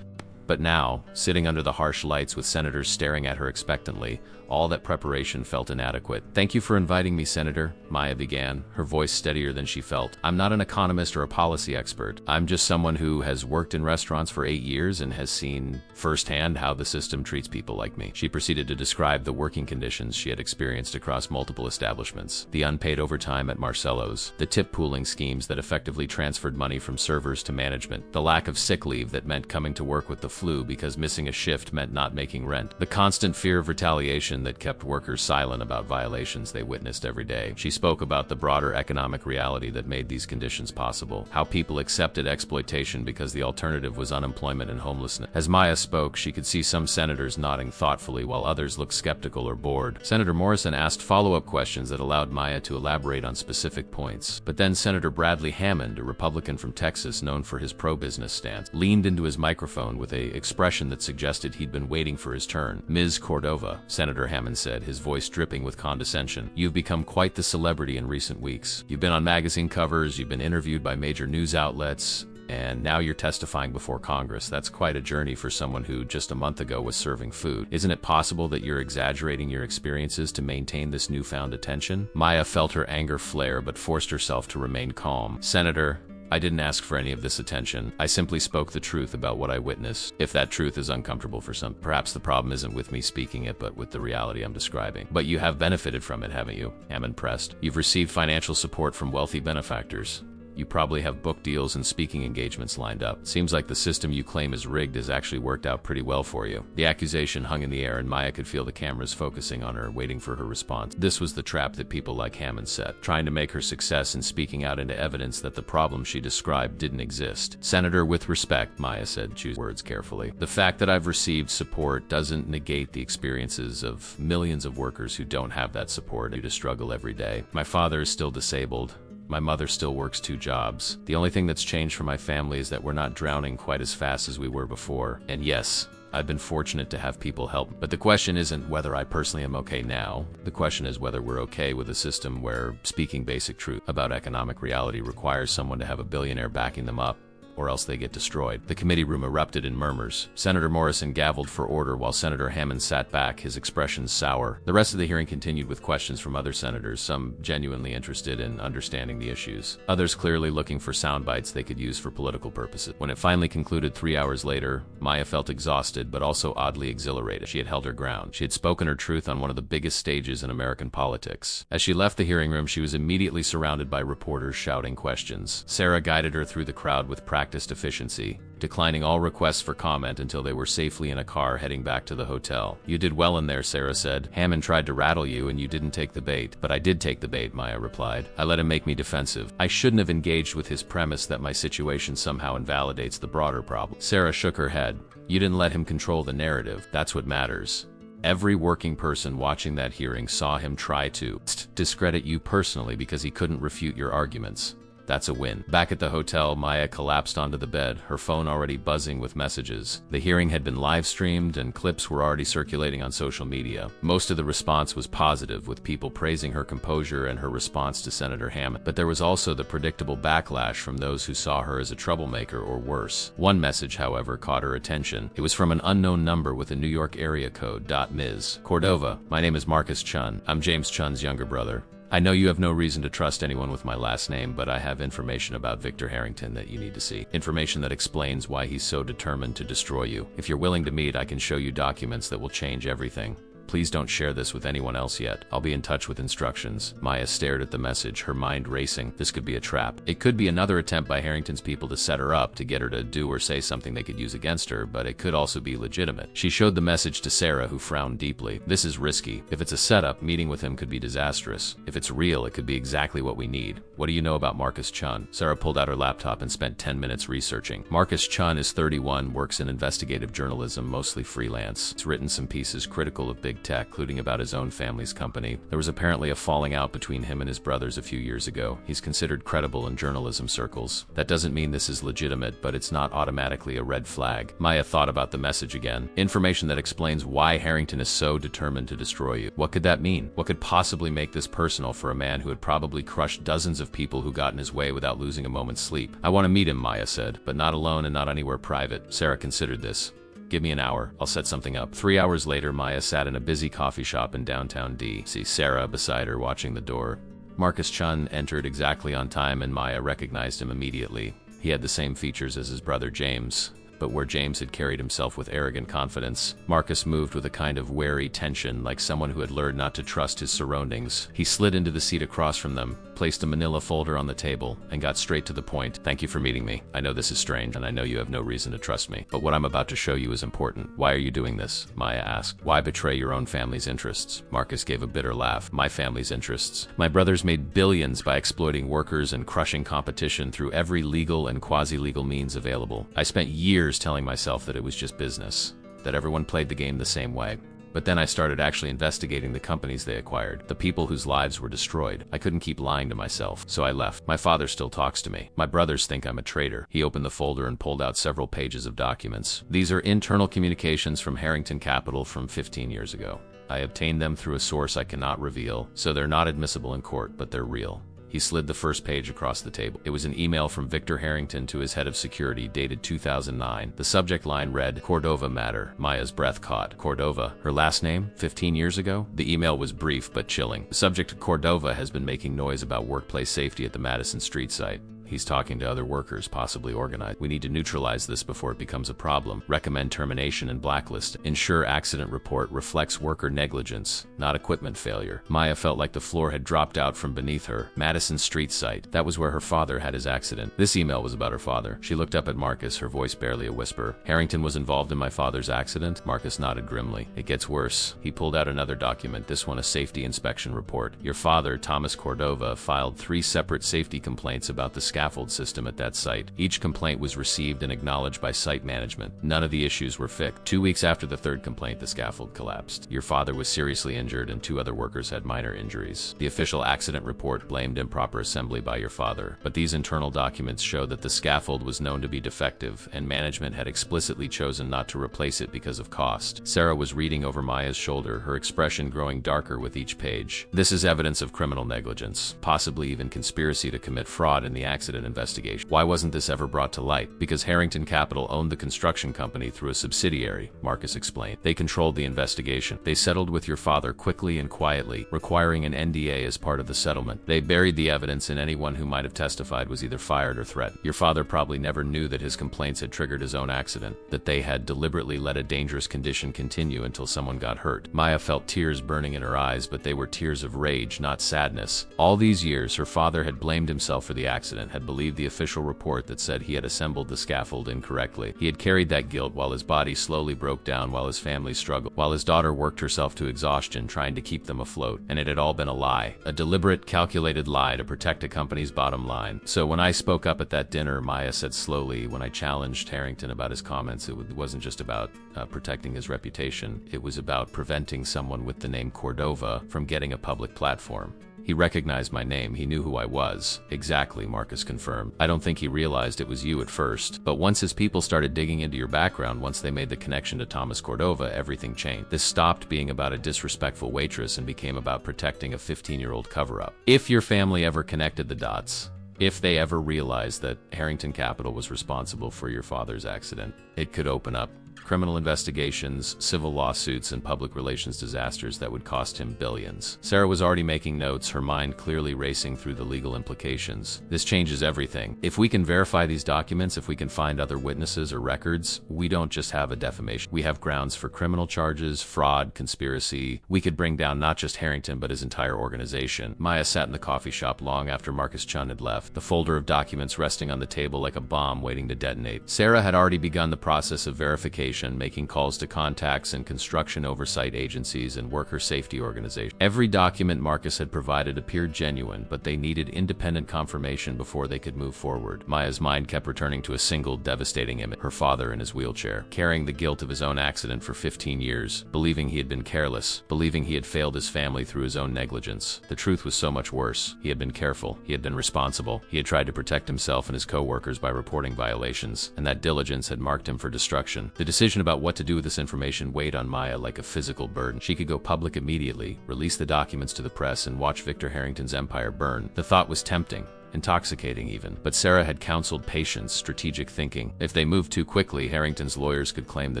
[SPEAKER 1] But now, sitting under the harsh lights with senators staring at her expectantly, all that preparation felt inadequate. "Thank you for inviting me, Senator," Maya began, her voice steadier than she felt. "I'm not an economist or a policy expert. I'm just someone who has worked in restaurants for 8 years and has seen firsthand how the system treats people like me." She proceeded to describe the working conditions she had experienced across multiple establishments, the unpaid overtime at Marcello's, the tip pooling schemes that effectively transferred money from servers to management, the lack of sick leave that meant coming to work with the flu because missing a shift meant not making rent, the constant fear of retaliation that kept workers silent about violations they witnessed every day. She spoke about the broader economic reality that made these conditions possible, how people accepted exploitation because the alternative was unemployment and homelessness. As Maya spoke, she could see some senators nodding thoughtfully while others looked skeptical or bored. Senator Morrison asked follow-up questions that allowed Maya to elaborate on specific points. But then Senator Bradley Hammond, a Republican from Texas known for his pro-business stance, leaned into his microphone with an expression that suggested he'd been waiting for his turn. "Ms. Cordova," Senator Hammond said, his voice dripping with condescension, "you've become quite the celebrity in recent weeks. You've been on magazine covers, you've been interviewed by major news outlets, and now you're testifying before Congress. That's quite a journey for someone who just a month ago was serving food. Isn't it possible that you're exaggerating your experiences to maintain this newfound attention?" Maya felt her anger flare but forced herself to remain calm. "Senator, I didn't ask for any of this attention. I simply spoke the truth about what I witnessed. If that truth is uncomfortable for some, perhaps the problem isn't with me speaking it, but with the reality I'm describing. But you have benefited from it, haven't you? Hammond pressed. You've received financial support from wealthy benefactors. You probably have book deals and speaking engagements lined up. Seems like the system you claim is rigged has actually worked out pretty well for you. The accusation hung in the air, and Maya could feel the cameras focusing on her, waiting for her response. This was the trap that people like Hammond set, trying to make her success in speaking out into evidence that the problem she described didn't exist. Senator, with respect, Maya said, choose words carefully. The fact that I've received support doesn't negate the experiences of millions of workers who don't have that support and to struggle every day. My father is still disabled. My mother still works 2 jobs. The only thing that's changed for my family is that we're not drowning quite as fast as we were before. And yes, I've been fortunate to have people help. But the question isn't whether I personally am okay now. The question is whether we're okay with a system where speaking basic truth about economic reality requires someone to have a billionaire backing them up, or else they get destroyed. The committee room erupted in murmurs. Senator Morrison gavelled for order while Senator Hammond sat back, his expressions sour. The rest of the hearing continued with questions from other senators, some genuinely interested in understanding the issues, others clearly looking for sound bites they could use for political purposes. When it finally concluded 3 hours later, Maya felt exhausted but also oddly exhilarated. She had held her ground. She had spoken her truth on one of the biggest stages in American politics. As she left the hearing room, she was immediately surrounded by reporters shouting questions. Sarah guided her through the crowd with practiced efficiency, declining all requests for comment until they were safely in a car heading back to the hotel. You did well in there, Sarah said. Hammond tried to rattle you and you didn't take the bait. But I did take the bait, Maya replied. I let him make me defensive. I shouldn't have engaged with his premise that my situation somehow invalidates the broader problem. Sarah shook her head. You didn't let him control the narrative. That's what matters. Every working person watching that hearing saw him try to discredit you personally because he couldn't refute your arguments. That's a win. Back at the hotel, Maya collapsed onto the bed, her phone already buzzing with messages. The hearing had been live-streamed and clips were already circulating on social media. Most of the response was positive, with people praising her composure and her response to Senator Hammond. But there was also the predictable backlash from those who saw her as a troublemaker or worse. One message, however, caught her attention. It was from an unknown number with a New York area code. Ms. Cordova, my name is Marcus Chun. I'm James Chun's younger brother. I know you have no reason to trust anyone with my last name, but I have information about Victor Harrington that you need to see. Information that explains why he's so determined to destroy you. If you're willing to meet, I can show you documents that will change everything. Please don't share this with anyone else yet. I'll be in touch with instructions. Maya stared at the message, her mind racing. This could be a trap. It could be another attempt by Harrington's people to set her up, to get her to do or say something they could use against her, but it could also be legitimate. She showed the message to Sarah, who frowned deeply. This is risky. If it's a setup, meeting with him could be disastrous. If it's real, it could be exactly what we need. What do you know about Marcus Chun? Sarah pulled out her laptop and spent 10 minutes researching. Marcus Chun is 31, works in investigative journalism, mostly freelance. He's written some pieces critical of big tech, including about his own family's company. There was apparently a falling out between him and his brothers a few years ago. He's considered credible in journalism circles. That doesn't mean this is legitimate, but it's not automatically a red flag. Maya thought about the message again. Information that explains why Harrington is so determined to destroy you. What could that mean? What could possibly make this personal for a man who had probably crushed dozens of people who got in his way without losing a moment's sleep? I want to meet him, Maya said, but not alone and not anywhere private. Sarah considered this. Give me an hour. I'll set something up. 3 hours later, Maya sat in a busy coffee shop in downtown D.C., Sarah beside her watching the door. Marcus Chun entered exactly on time and Maya recognized him immediately. He had the same features as his brother James, but where James had carried himself with arrogant confidence, Marcus moved with a kind of wary tension, like someone who had learned not to trust his surroundings. He slid into the seat across from them, placed a manila folder on the table, and got straight to the point. Thank you for meeting me. I know this is strange, and I know you have no reason to trust me, but what I'm about to show you is important. Why are you doing this? Maya asked. Why betray your own family's interests? Marcus gave a bitter laugh. My family's interests. My brothers made billions by exploiting workers and crushing competition through every legal and quasi-legal means available. I spent years telling myself that it was just business, that everyone played the game the same way. But then I started actually investigating the companies they acquired, the people whose lives were destroyed. I couldn't keep lying to myself, so I left. My father still talks to me. My brothers think I'm a traitor. He opened the folder and pulled out several pages of documents. These are internal communications from Harrington Capital from 15 years ago. I obtained them through a source I cannot reveal, so they're not admissible in court, but they're real. He slid the first page across the table. It was an email from Victor Harrington to his head of security, dated 2009. The subject line read, Cordova matter. Maya's breath caught. Cordova? Her last name? 15 years ago? The email was brief but chilling. The subject, Cordova, has been making noise about workplace safety at the Madison Street site. He's talking to other workers, possibly organized. We need to neutralize this before it becomes a problem. Recommend termination and blacklist. Ensure accident report reflects worker negligence, not equipment failure. Maya felt like the floor had dropped out from beneath her. Madison Street site. That was where her father had his accident. This email was about her father. She looked up at Marcus, her voice barely a whisper. Harrington was involved in my father's accident? Marcus nodded grimly. It gets worse. He pulled out another document, this one a safety inspection report. Your father, Thomas Cordova, filed 3 separate safety complaints about the scaffold system at that site. Each complaint was received and acknowledged by site management. None of the issues were fixed. 2 weeks after the 3rd complaint, the scaffold collapsed. Your father was seriously injured and 2 other workers had minor injuries. The official accident report blamed improper assembly by your father, but these internal documents show that the scaffold was known to be defective and management had explicitly chosen not to replace it because of cost. Sarah was reading over Maya's shoulder, her expression growing darker with each page. This is evidence of criminal negligence, possibly even conspiracy to commit fraud in the accident investigation. Why wasn't this ever brought to light? Because Harrington Capital owned the construction company through a subsidiary, Marcus explained. They controlled the investigation. They settled with your father quickly and quietly, requiring an NDA as part of the settlement. They buried the evidence and anyone who might have testified was either fired or threatened. Your father probably never knew that his complaints had triggered his own accident, that they had deliberately let a dangerous condition continue until someone got hurt. Maya felt tears burning in her eyes, but they were tears of rage, not sadness. All these years, her father had blamed himself for the accident, had believed the official report that said he had assembled the scaffold incorrectly. He had carried that guilt while his body slowly broke down, while his family struggled, while his daughter worked herself to exhaustion trying to keep them afloat. And it had all been a lie. A deliberate, calculated lie to protect a company's bottom line. So when I spoke up at that dinner, Maya said slowly, when I challenged Harrington about his comments, it wasn't just about protecting his reputation. It was about preventing someone with the name Cordova from getting a public platform. He recognized my name. He knew who I was. Exactly, Marcus confirmed. I don't think he realized it was you at first. But once his people started digging into your background, once they made the connection to Thomas Cordova, everything changed. This stopped being about a disrespectful waitress and became about protecting a 15-year-old cover-up. If your family ever connected the dots, if they ever realized that Harrington Capital was responsible for your father's accident, it could open up criminal investigations, civil lawsuits, and public relations disasters that would cost him billions. Sarah was already making notes, her mind clearly racing through the legal implications. This changes everything. If we can verify these documents, if we can find other witnesses or records, we don't just have a defamation. We have grounds for criminal charges, fraud, conspiracy. We could bring down not just Harrington, but his entire organization. Maya sat in the coffee shop long after Marcus Chun had left, the folder of documents resting on the table like a bomb waiting to detonate. Sarah had already begun the process of verification, making calls to contacts and construction oversight agencies and worker safety organizations. Every document Marcus had provided appeared genuine, but they needed independent confirmation before they could move forward. Maya's mind kept returning to a single devastating image: her father in his wheelchair, carrying the guilt of his own accident for 15 years, believing he had been careless, believing he had failed his family through his own negligence. The truth was so much worse. He had been careful. He had been responsible. He had tried to protect himself and his co-workers by reporting violations, and that diligence had marked him for destruction. The decision about what to do with this information weighed on Maya like a physical burden. She could go public immediately, release the documents to the press, and watch Victor Harrington's empire burn. The thought was tempting. Intoxicating even. But Sarah had counseled patience, strategic thinking. If they moved too quickly, Harrington's lawyers could claim the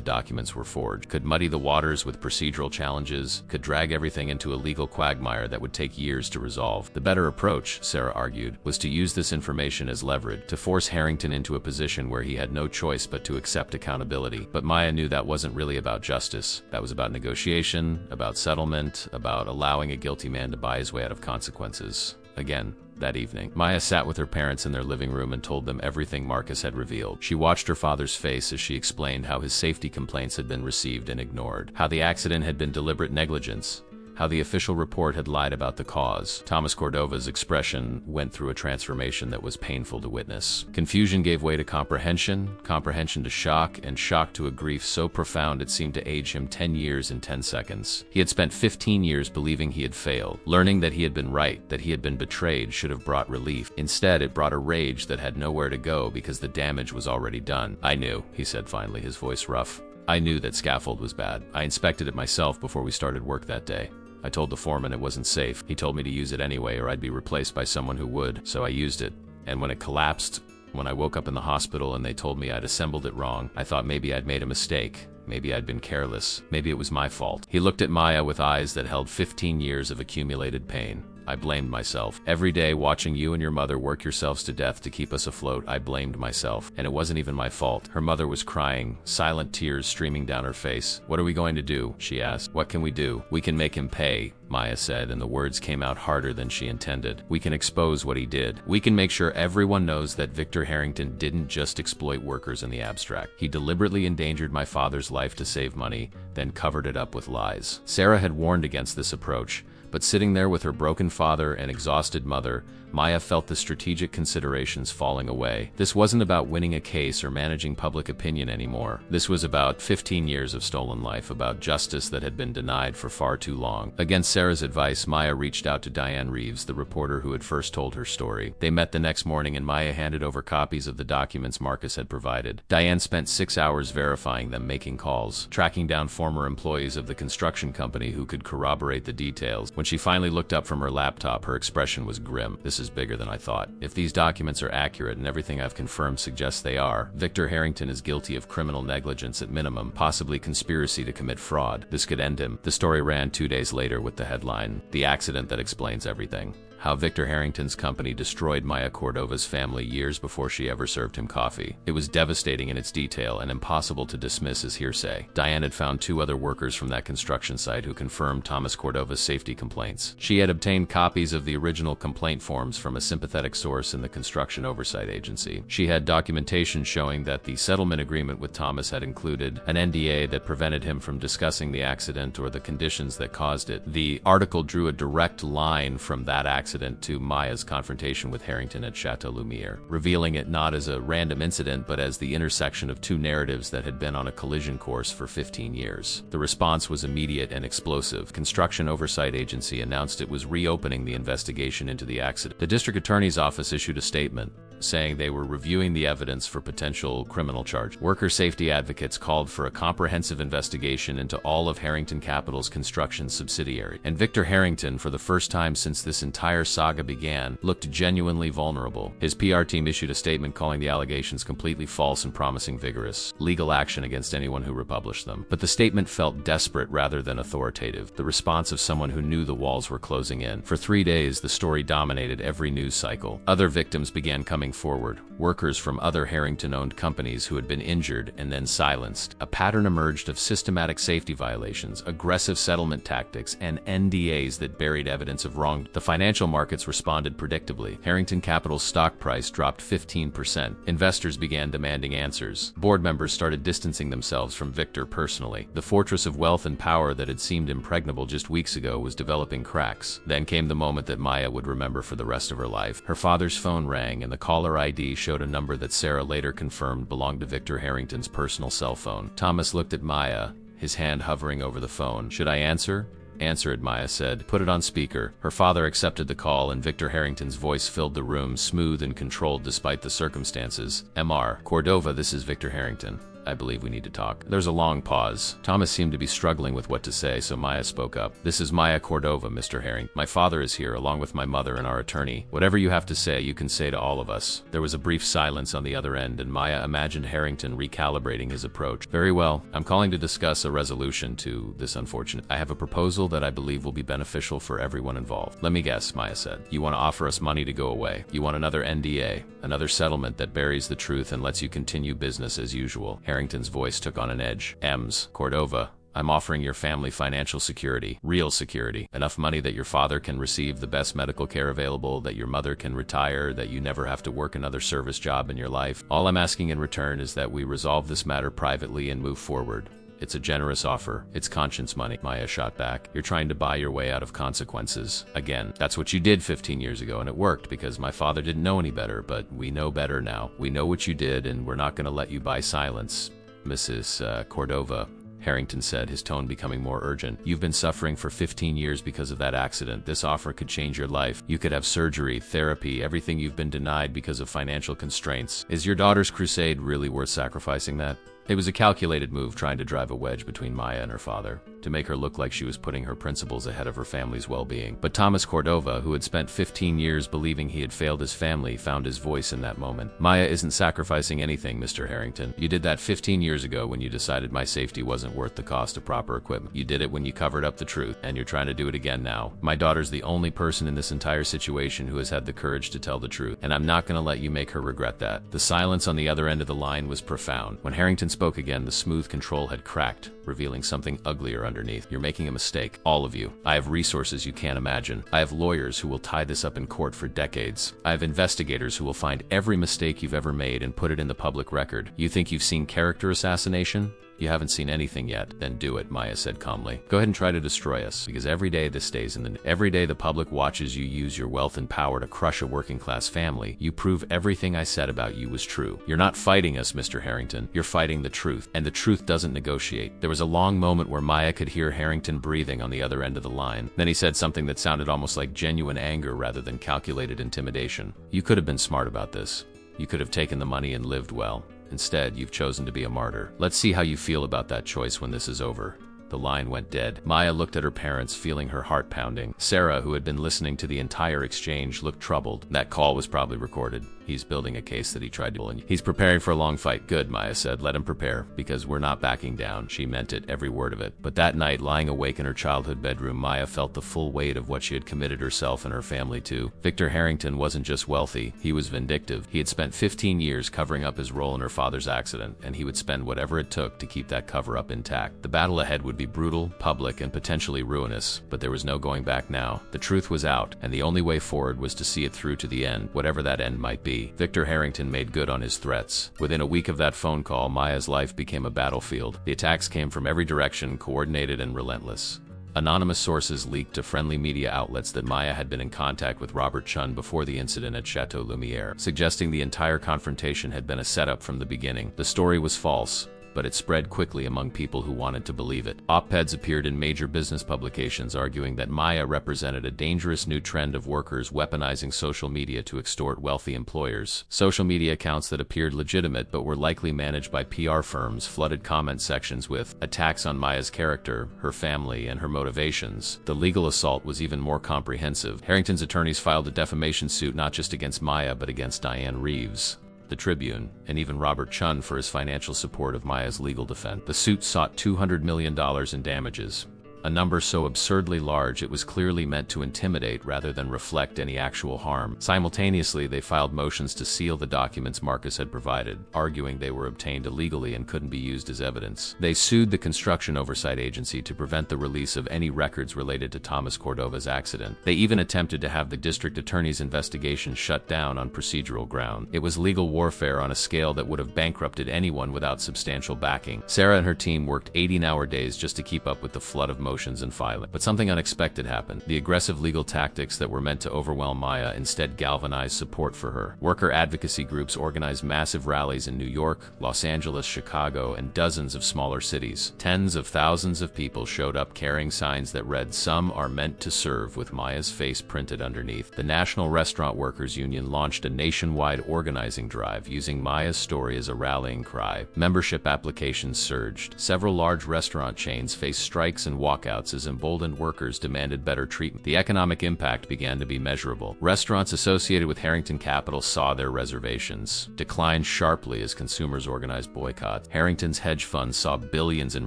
[SPEAKER 1] documents were forged, could muddy the waters with procedural challenges, could drag everything into a legal quagmire that would take years to resolve. The better approach, Sarah argued, was to use this information as leverage, to force Harrington into a position where he had no choice but to accept accountability. But Maya knew that wasn't really about justice. That was about negotiation, about settlement, about allowing a guilty man to buy his way out of consequences. Again, that evening, Maya sat with her parents in their living room and told them everything Marcus had revealed. She watched her father's face as she explained how his safety complaints had been received and ignored, how the accident had been deliberate negligence, how the official report had lied about the cause. Thomas Cordova's expression went through a transformation that was painful to witness. Confusion gave way to comprehension, comprehension to shock, and shock to a grief so profound it seemed to age him 10 years in 10 seconds. He had spent 15 years believing he had failed. Learning that he had been right, that he had been betrayed, should have brought relief. Instead, it brought a rage that had nowhere to go because the damage was already done. "I knew," he said finally, his voice rough. "I knew that scaffold was bad. I inspected it myself before we started work that day. I told the foreman it wasn't safe. He told me to use it anyway or I'd be replaced by someone who would, so I used it. And when it collapsed, when I woke up in the hospital and they told me I'd assembled it wrong, I thought maybe I'd made a mistake. Maybe I'd been careless. Maybe it was my fault." He looked at Maya with eyes that held 15 years of accumulated pain. I blamed myself. Every day watching you and your mother work yourselves to death to keep us afloat, I blamed myself. And it wasn't even my fault. Her mother was crying, silent tears streaming down her face. What are we going to do? She asked. What can we do? We can make him pay, Maya said, and the words came out harder than she intended. We can expose what he did. We can make sure everyone knows that Victor Harrington didn't just exploit workers in the abstract. He deliberately endangered my father's life to save money, then covered it up with lies. Sarah had warned against this approach, but sitting there with her broken father and exhausted mother, Maya felt the strategic considerations falling away. This wasn't about winning a case or managing public opinion anymore. This was about 15 years of stolen life, about justice that had been denied for far too long. Against Sarah's advice, Maya reached out to Diane Reeves, the reporter who had first told her story. They met the next morning and Maya handed over copies of the documents Marcus had provided. Diane spent 6 hours verifying them, making calls, tracking down former employees of the construction company who could corroborate the details. When she finally looked up from her laptop, her expression was grim. This is bigger than I thought. If these documents are accurate and everything I've confirmed suggests they are, Victor Harrington is guilty of criminal negligence at minimum, possibly conspiracy to commit fraud. This could end him. The story ran 2 days later with the headline, "The Accident That Explains Everything." How Victor Harrington's company destroyed Maya Cordova's family years before she ever served him coffee. It was devastating in its detail and impossible to dismiss as hearsay. Diane had found 2 other workers from that construction site who confirmed Thomas Cordova's safety complaints. She had obtained copies of the original complaint forms from a sympathetic source in the Construction Oversight Agency. She had documentation showing that the settlement agreement with Thomas had included an NDA that prevented him from discussing the accident or the conditions that caused it. The article drew a direct line from that accident to Maya's confrontation with Harrington at Chateau Lumiere, revealing it not as a random incident but as the intersection of 2 narratives that had been on a collision course for 15 years. The response was immediate and explosive. Construction Oversight Agency announced it was reopening the investigation into the accident. The district attorney's office issued a statement saying they were reviewing the evidence for potential criminal charge. Worker safety advocates called for a comprehensive investigation into all of Harrington Capital's construction subsidiary. And Victor Harrington, for the first time since this entire saga began, looked genuinely vulnerable. His PR team issued a statement calling the allegations completely false and promising vigorous legal action against anyone who republished them. But the statement felt desperate rather than authoritative, the response of someone who knew the walls were closing in. For 3 days, the story dominated every news cycle. Other victims began coming forward, workers from other Harrington-owned companies who had been injured and then silenced. A pattern emerged of systematic safety violations, aggressive settlement tactics, and NDAs that buried evidence of wrong. The financial markets responded predictably. Harrington Capital's stock price dropped 15%. Investors began demanding answers. Board members started distancing themselves from Victor personally. The fortress of wealth and power that had seemed impregnable just weeks ago was developing cracks. Then came the moment that Maya would remember for the rest of her life. Her father's phone rang and the caller ID showed a number that Sarah later confirmed belonged to Victor Harrington's personal cell phone. Thomas looked at Maya, his hand hovering over the phone. "Should I answer?" "Answer it," Maya said. "Put it on speaker." Her father accepted the call and Victor Harrington's voice filled the room, smooth and controlled despite the circumstances. "Mr. Cordova, this is Victor Harrington. I believe we need to talk." There's a long pause. Thomas seemed to be struggling with what to say, so Maya spoke up. "This is Maya Cordova, Mr. Harrington. My father is here, along with my mother and our attorney. Whatever you have to say, you can say to all of us." There was a brief silence on the other end, and Maya imagined Harrington recalibrating his approach. "Very well. I'm calling to discuss a resolution to this unfortunate. I have a proposal that I believe will be beneficial for everyone involved." "Let me guess," Maya said. "You want to offer us money to go away. You want another NDA, another settlement that buries the truth and lets you continue business as usual." Harrington's voice took on an edge. "Mr. Cordova, I'm offering your family financial security, real security, enough money that your father can receive the best medical care available, that your mother can retire, that you never have to work another service job in your life. All I'm asking in return is that we resolve this matter privately and move forward. It's a generous offer. It's conscience money." Maya shot back. "You're trying to buy your way out of consequences. Again, that's what you did 15 years ago, and it worked because my father didn't know any better, but we know better now. We know what you did, and we're not going to let you buy silence. Mrs. Cordova," Harrington said, his tone becoming more urgent. "You've been suffering for 15 years because of that accident. This offer could change your life. You could have surgery, therapy, everything you've been denied because of financial constraints. Is your daughter's crusade really worth sacrificing that?" It was a calculated move trying to drive a wedge between Maya and her father. to make her look like she was putting her principles ahead of her family's well-being. But Thomas Cordova, who had spent 15 years believing he had failed his family, found his voice in that moment. "Maya isn't sacrificing anything, Mr. Harrington. You did that 15 years ago when you decided my safety wasn't worth the cost of proper equipment. You did it when you covered up the truth, and you're trying to do it again now. My daughter's the only person in this entire situation who has had the courage to tell the truth, and I'm not going to let you make her regret that." The silence on the other end of the line was profound. When Harrington spoke again, the smooth control had cracked, revealing something uglier underneath. "You're making a mistake, all of you. I have resources you can't imagine. I have lawyers who will tie this up in court for decades. I have investigators who will find every mistake you've ever made and put it in the public record. You think you've seen character assassination? You haven't seen anything yet. Then do it," Maya said calmly. "Go ahead and try to destroy us, because every day this stays in the news. Every day the public watches you use your wealth and power to crush a working-class family. You prove everything I said about you was true. You're not fighting us, Mr. Harrington. You're fighting the truth, and the truth doesn't negotiate." There was a long moment where Maya could hear Harrington breathing on the other end of the line. Then he said something that sounded almost like genuine anger rather than calculated intimidation. "You could have been smart about this. You could have taken the money and lived well. Instead, you've chosen to be a martyr. Let's see how you feel about that choice when this is over." The line went dead. Maya looked at her parents, feeling her heart pounding. Sarah, who had been listening to the entire exchange, looked troubled. "That call was probably recorded. He's building a case that he tried to win. He's preparing for a long fight." "Good," Maya said. "Let him prepare, because we're not backing down." She meant it, every word of it. But that night, lying awake in her childhood bedroom, Maya felt the full weight of what she had committed herself and her family to. Victor Harrington wasn't just wealthy, he was vindictive. He had spent 15 years covering up his role in her father's accident, and he would spend whatever it took to keep that cover-up intact. The battle ahead would be brutal, public, and potentially ruinous, but there was no going back now. The truth was out, and the only way forward was to see it through to the end, whatever that end might be. Victor Harrington made good on his threats. Within a week of that phone call, Maya's life became a battlefield. The attacks came from every direction, coordinated and relentless. Anonymous sources leaked to friendly media outlets that Maya had been in contact with Robert Chun before the incident at Chateau Lumiere, suggesting the entire confrontation had been a setup from the beginning. The story was false, but it spread quickly among people who wanted to believe it. Op-eds appeared in major business publications arguing that Maya represented a dangerous new trend of workers weaponizing social media to extort wealthy employers. Social media accounts that appeared legitimate but were likely managed by PR firms flooded comment sections with attacks on Maya's character, her family, and her motivations. The legal assault was even more comprehensive. Harrington's attorneys filed a defamation suit not just against Maya but against Diane Reeves, the Tribune, and even Robert Chun for his financial support of Maya's legal defense. The suit sought $200 million in damages, a number so absurdly large it was clearly meant to intimidate rather than reflect any actual harm. Simultaneously, they filed motions to seal the documents Marcus had provided, arguing they were obtained illegally and couldn't be used as evidence. They sued the Construction Oversight Agency to prevent the release of any records related to Thomas Cordova's accident. They even attempted to have the district attorney's investigation shut down on procedural ground. It was legal warfare on a scale that would have bankrupted anyone without substantial backing. Sarah and her team worked 18-hour days just to keep up with the flood of motions and filing. But something unexpected happened. The aggressive legal tactics that were meant to overwhelm Maya instead galvanized support for her. Worker advocacy groups organized massive rallies in New York, Los Angeles, Chicago, and dozens of smaller cities. Tens of thousands of people showed up carrying signs that read, "Some are meant to serve," with Maya's face printed underneath. The National Restaurant Workers Union launched a nationwide organizing drive using Maya's story as a rallying cry. Membership applications surged. Several large restaurant chains faced strikes and walkouts as emboldened workers demanded better treatment. The economic impact began to be measurable. Restaurants associated with Harrington Capital saw their reservations decline sharply as consumers organized boycotts. Harrington's hedge funds saw billions in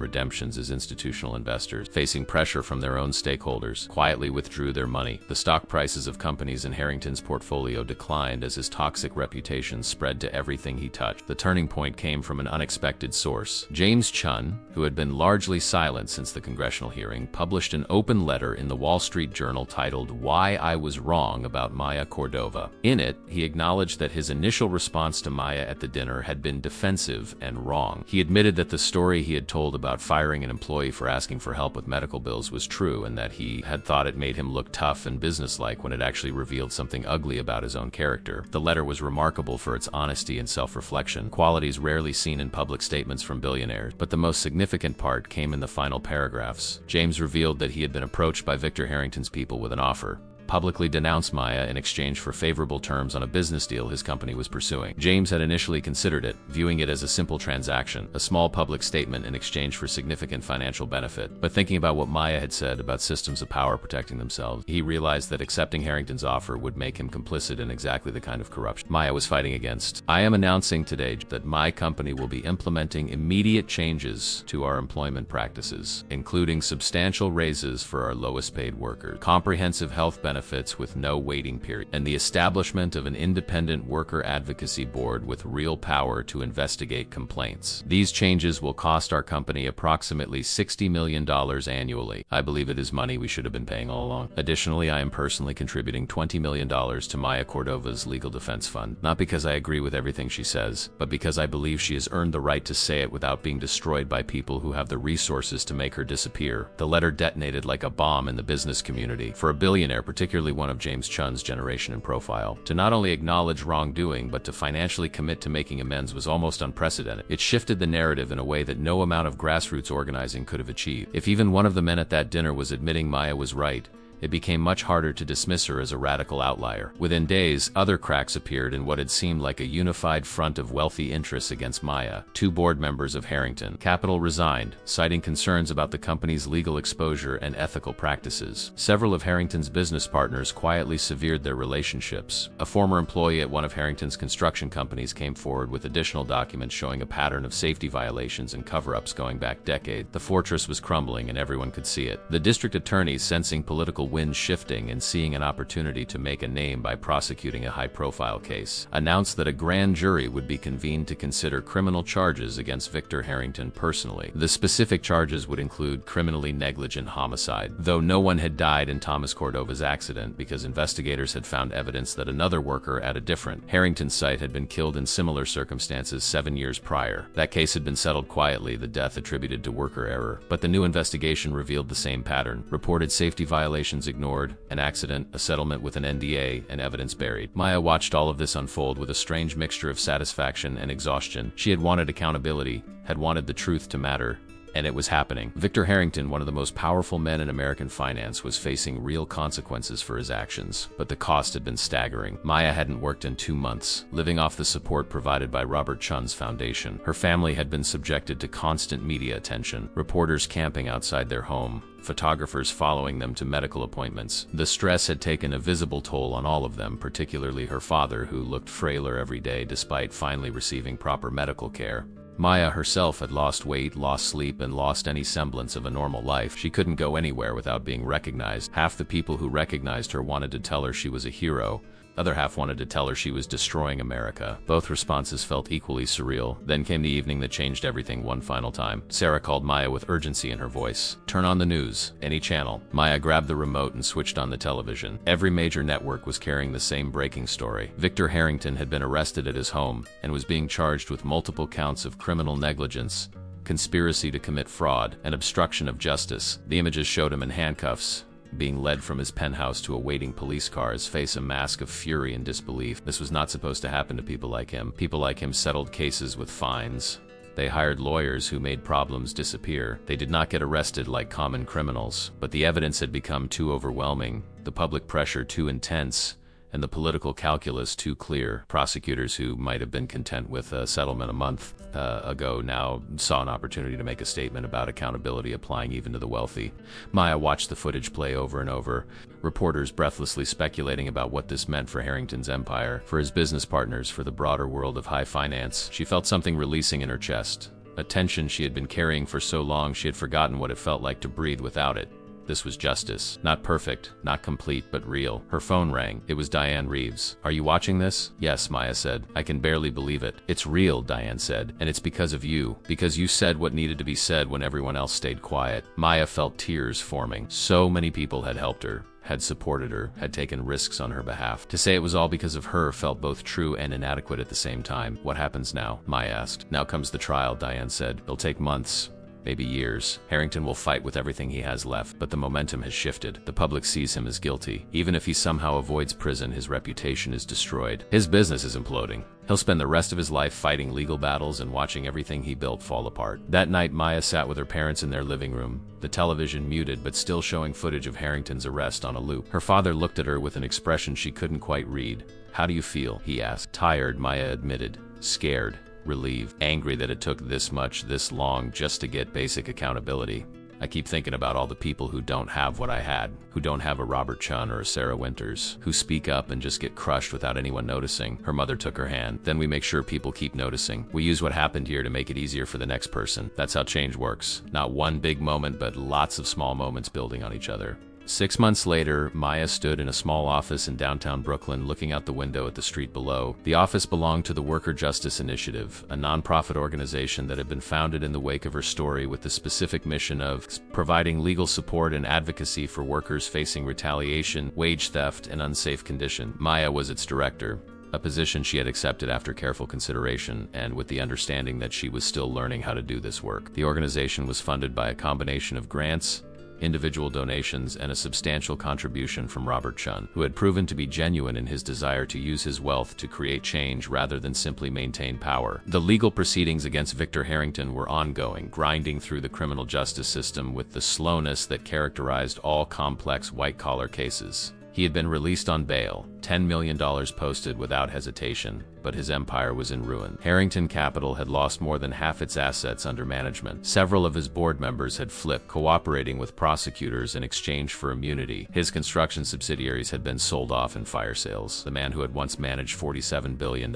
[SPEAKER 1] redemptions as institutional investors, facing pressure from their own stakeholders, quietly withdrew their money. The stock prices of companies in Harrington's portfolio declined as his toxic reputation spread to everything he touched. The turning point came from an unexpected source. James Chun, who had been largely silent since the congressional hearing, published an open letter in the Wall Street Journal titled "Why I Was Wrong About Maya Cordova." In it, he acknowledged that his initial response to Maya at the dinner had been defensive and wrong. He admitted that the story he had told about firing an employee for asking for help with medical bills was true, and that he had thought it made him look tough and businesslike when it actually revealed something ugly about his own character. The letter was remarkable for its honesty and self-reflection, qualities rarely seen in public statements from billionaires, but the most significant part came in the final paragraphs. James revealed that he had been approached by Victor Harrington's people with an offer. publicly denounced Maya in exchange for favorable terms on a business deal his company was pursuing. James had initially considered it, viewing it as a simple transaction, a small public statement in exchange for significant financial benefit. But thinking about what Maya had said about systems of power protecting themselves, he realized that accepting Harrington's offer would make him complicit in exactly the kind of corruption Maya was fighting against. "I am announcing today that my company will be implementing immediate changes to our employment practices, including substantial raises for our lowest paid workers, comprehensive health benefits with no waiting period, and the establishment of an independent worker advocacy board with real power to investigate complaints. These changes will cost our company approximately $60 million annually. I believe it is money we should have been paying all along. Additionally, I am personally contributing $20 million to Maya Cordova's legal defense fund, not because I agree with everything she says, but because I believe she has earned the right to say it without being destroyed by people who have the resources to make her disappear." The letter detonated like a bomb in the business community. For a billionaire, particularly one of James Chun's generation and profile, to not only acknowledge wrongdoing but to financially commit to making amends was almost unprecedented. It shifted the narrative in a way that no amount of grassroots organizing could have achieved. If even one of the men at that dinner was admitting Maya was right, it became much harder to dismiss her as a radical outlier. Within days, other cracks appeared in what had seemed like a unified front of wealthy interests against Maya. 2 board members of Harrington Capital resigned, citing concerns about the company's legal exposure and ethical practices. Several of Harrington's business partners quietly severed their relationships. A former employee at one of Harrington's construction companies came forward with additional documents showing a pattern of safety violations and cover-ups going back decades. The fortress was crumbling and everyone could see it. The district attorney, sensing political winds shifting and seeing an opportunity to make a name by prosecuting a high-profile case, announced that a grand jury would be convened to consider criminal charges against Victor Harrington personally. The specific charges would include criminally negligent homicide, though no one had died in Thomas Cordova's accident because investigators had found evidence that another worker at a different Harrington site had been killed in similar circumstances 7 years prior. That case had been settled quietly, the death attributed to worker error, but the new investigation revealed the same pattern: reported safety violations ignored, an accident, a settlement with an NDA, and evidence buried. Maya watched all of this unfold with a strange mixture of satisfaction and exhaustion. She had wanted accountability, had wanted the truth to matter, and it was happening. Victor Harrington, one of the most powerful men in American finance, was facing real consequences for his actions, but the cost had been staggering. Maya hadn't worked in 2 months, living off the support provided by Robert Chun's foundation. Her family had been subjected to constant media attention, reporters camping outside their home, photographers following them to medical appointments. The stress had taken a visible toll on all of them, particularly her father, who looked frailer every day despite finally receiving proper medical care. Maya herself had lost weight, lost sleep, and lost any semblance of a normal life. She couldn't go anywhere without being recognized. Half the people who recognized her wanted to tell her she was a hero. Other half wanted to tell her she was destroying America. Both responses felt equally surreal. Then came the evening that changed everything one final time. Sarah called Maya with urgency in her voice. "Turn on the news. Any channel." Maya grabbed the remote and switched on the television. Every major network was carrying the same breaking story. Victor Harrington had been arrested at his home and was being charged with multiple counts of criminal negligence, conspiracy to commit fraud, and obstruction of justice. The images showed him in handcuffs, being led from his penthouse to a waiting police car, his face a mask of fury and disbelief. This was not supposed to happen to people like him. People like him settled cases with fines. They hired lawyers who made problems disappear. They did not get arrested like common criminals, but the evidence had become too overwhelming, the public pressure too intense, and the political calculus too clear. Prosecutors who might have been content with a settlement a month ago now saw an opportunity to make a statement about accountability applying even to the wealthy. Maya watched the footage play over and over, reporters breathlessly speculating about what this meant for Harrington's empire, for his business partners, for the broader world of high finance. She felt something releasing in her chest, a tension she had been carrying for so long she had forgotten what it felt like to breathe without it. This was justice. Not perfect, not complete, but real. Her phone rang. It was Diane Reeves. "Are you watching this?" "Yes," Maya said. "I can barely believe it." "It's real," Diane said. "And it's because of you. Because you said what needed to be said when everyone else stayed quiet." Maya felt tears forming. So many people had helped her, had supported her, had taken risks on her behalf. To say it was all because of her felt both true and inadequate at the same time. "What happens now?" Maya asked. "Now comes the trial," Diane said. "It'll take months. maybe years. Harrington will fight with everything he has left, but the momentum has shifted. The public sees him as guilty. Even if he somehow avoids prison, his reputation is destroyed. His business is imploding. He'll spend the rest of his life fighting legal battles and watching everything he built fall apart. That night, Maya sat with her parents in their living room, the television muted but still showing footage of Harrington's arrest on a loop. Her father looked at her with an expression she couldn't quite read. "How do you feel?" he asked. "Tired," Maya admitted. "Scared. Relieved. Angry that it took this long just to get basic accountability. I keep thinking about all the people who don't have what I had, who don't have a Robert Chun or a Sarah Winters, who speak up and just get crushed without anyone noticing." Her mother took her hand. "Then we make sure people keep noticing. We use what happened here to make it easier for the next person. That's how change works. Not one big moment, but lots of small moments building on each other." 6 months later, Maya stood in a small office in downtown Brooklyn looking out the window at the street below. The office belonged to the Worker Justice Initiative, a nonprofit organization that had been founded in the wake of her story with the specific mission of providing legal support and advocacy for workers facing retaliation, wage theft, and unsafe conditions. Maya was its director, a position she had accepted after careful consideration and with the understanding that she was still learning how to do this work. The organization was funded by a combination of grants, individual donations, and a substantial contribution from Robert Chun, who had proven to be genuine in his desire to use his wealth to create change rather than simply maintain power. The legal proceedings against Victor Harrington were ongoing, grinding through the criminal justice system with the slowness that characterized all complex white-collar cases. He had been released on bail, $10 million posted without hesitation, but his empire was in ruin. Harrington Capital had lost more than half its assets under management. Several of his board members had flipped, cooperating with prosecutors in exchange for immunity. His construction subsidiaries had been sold off in fire sales. The man who had once managed $47 billion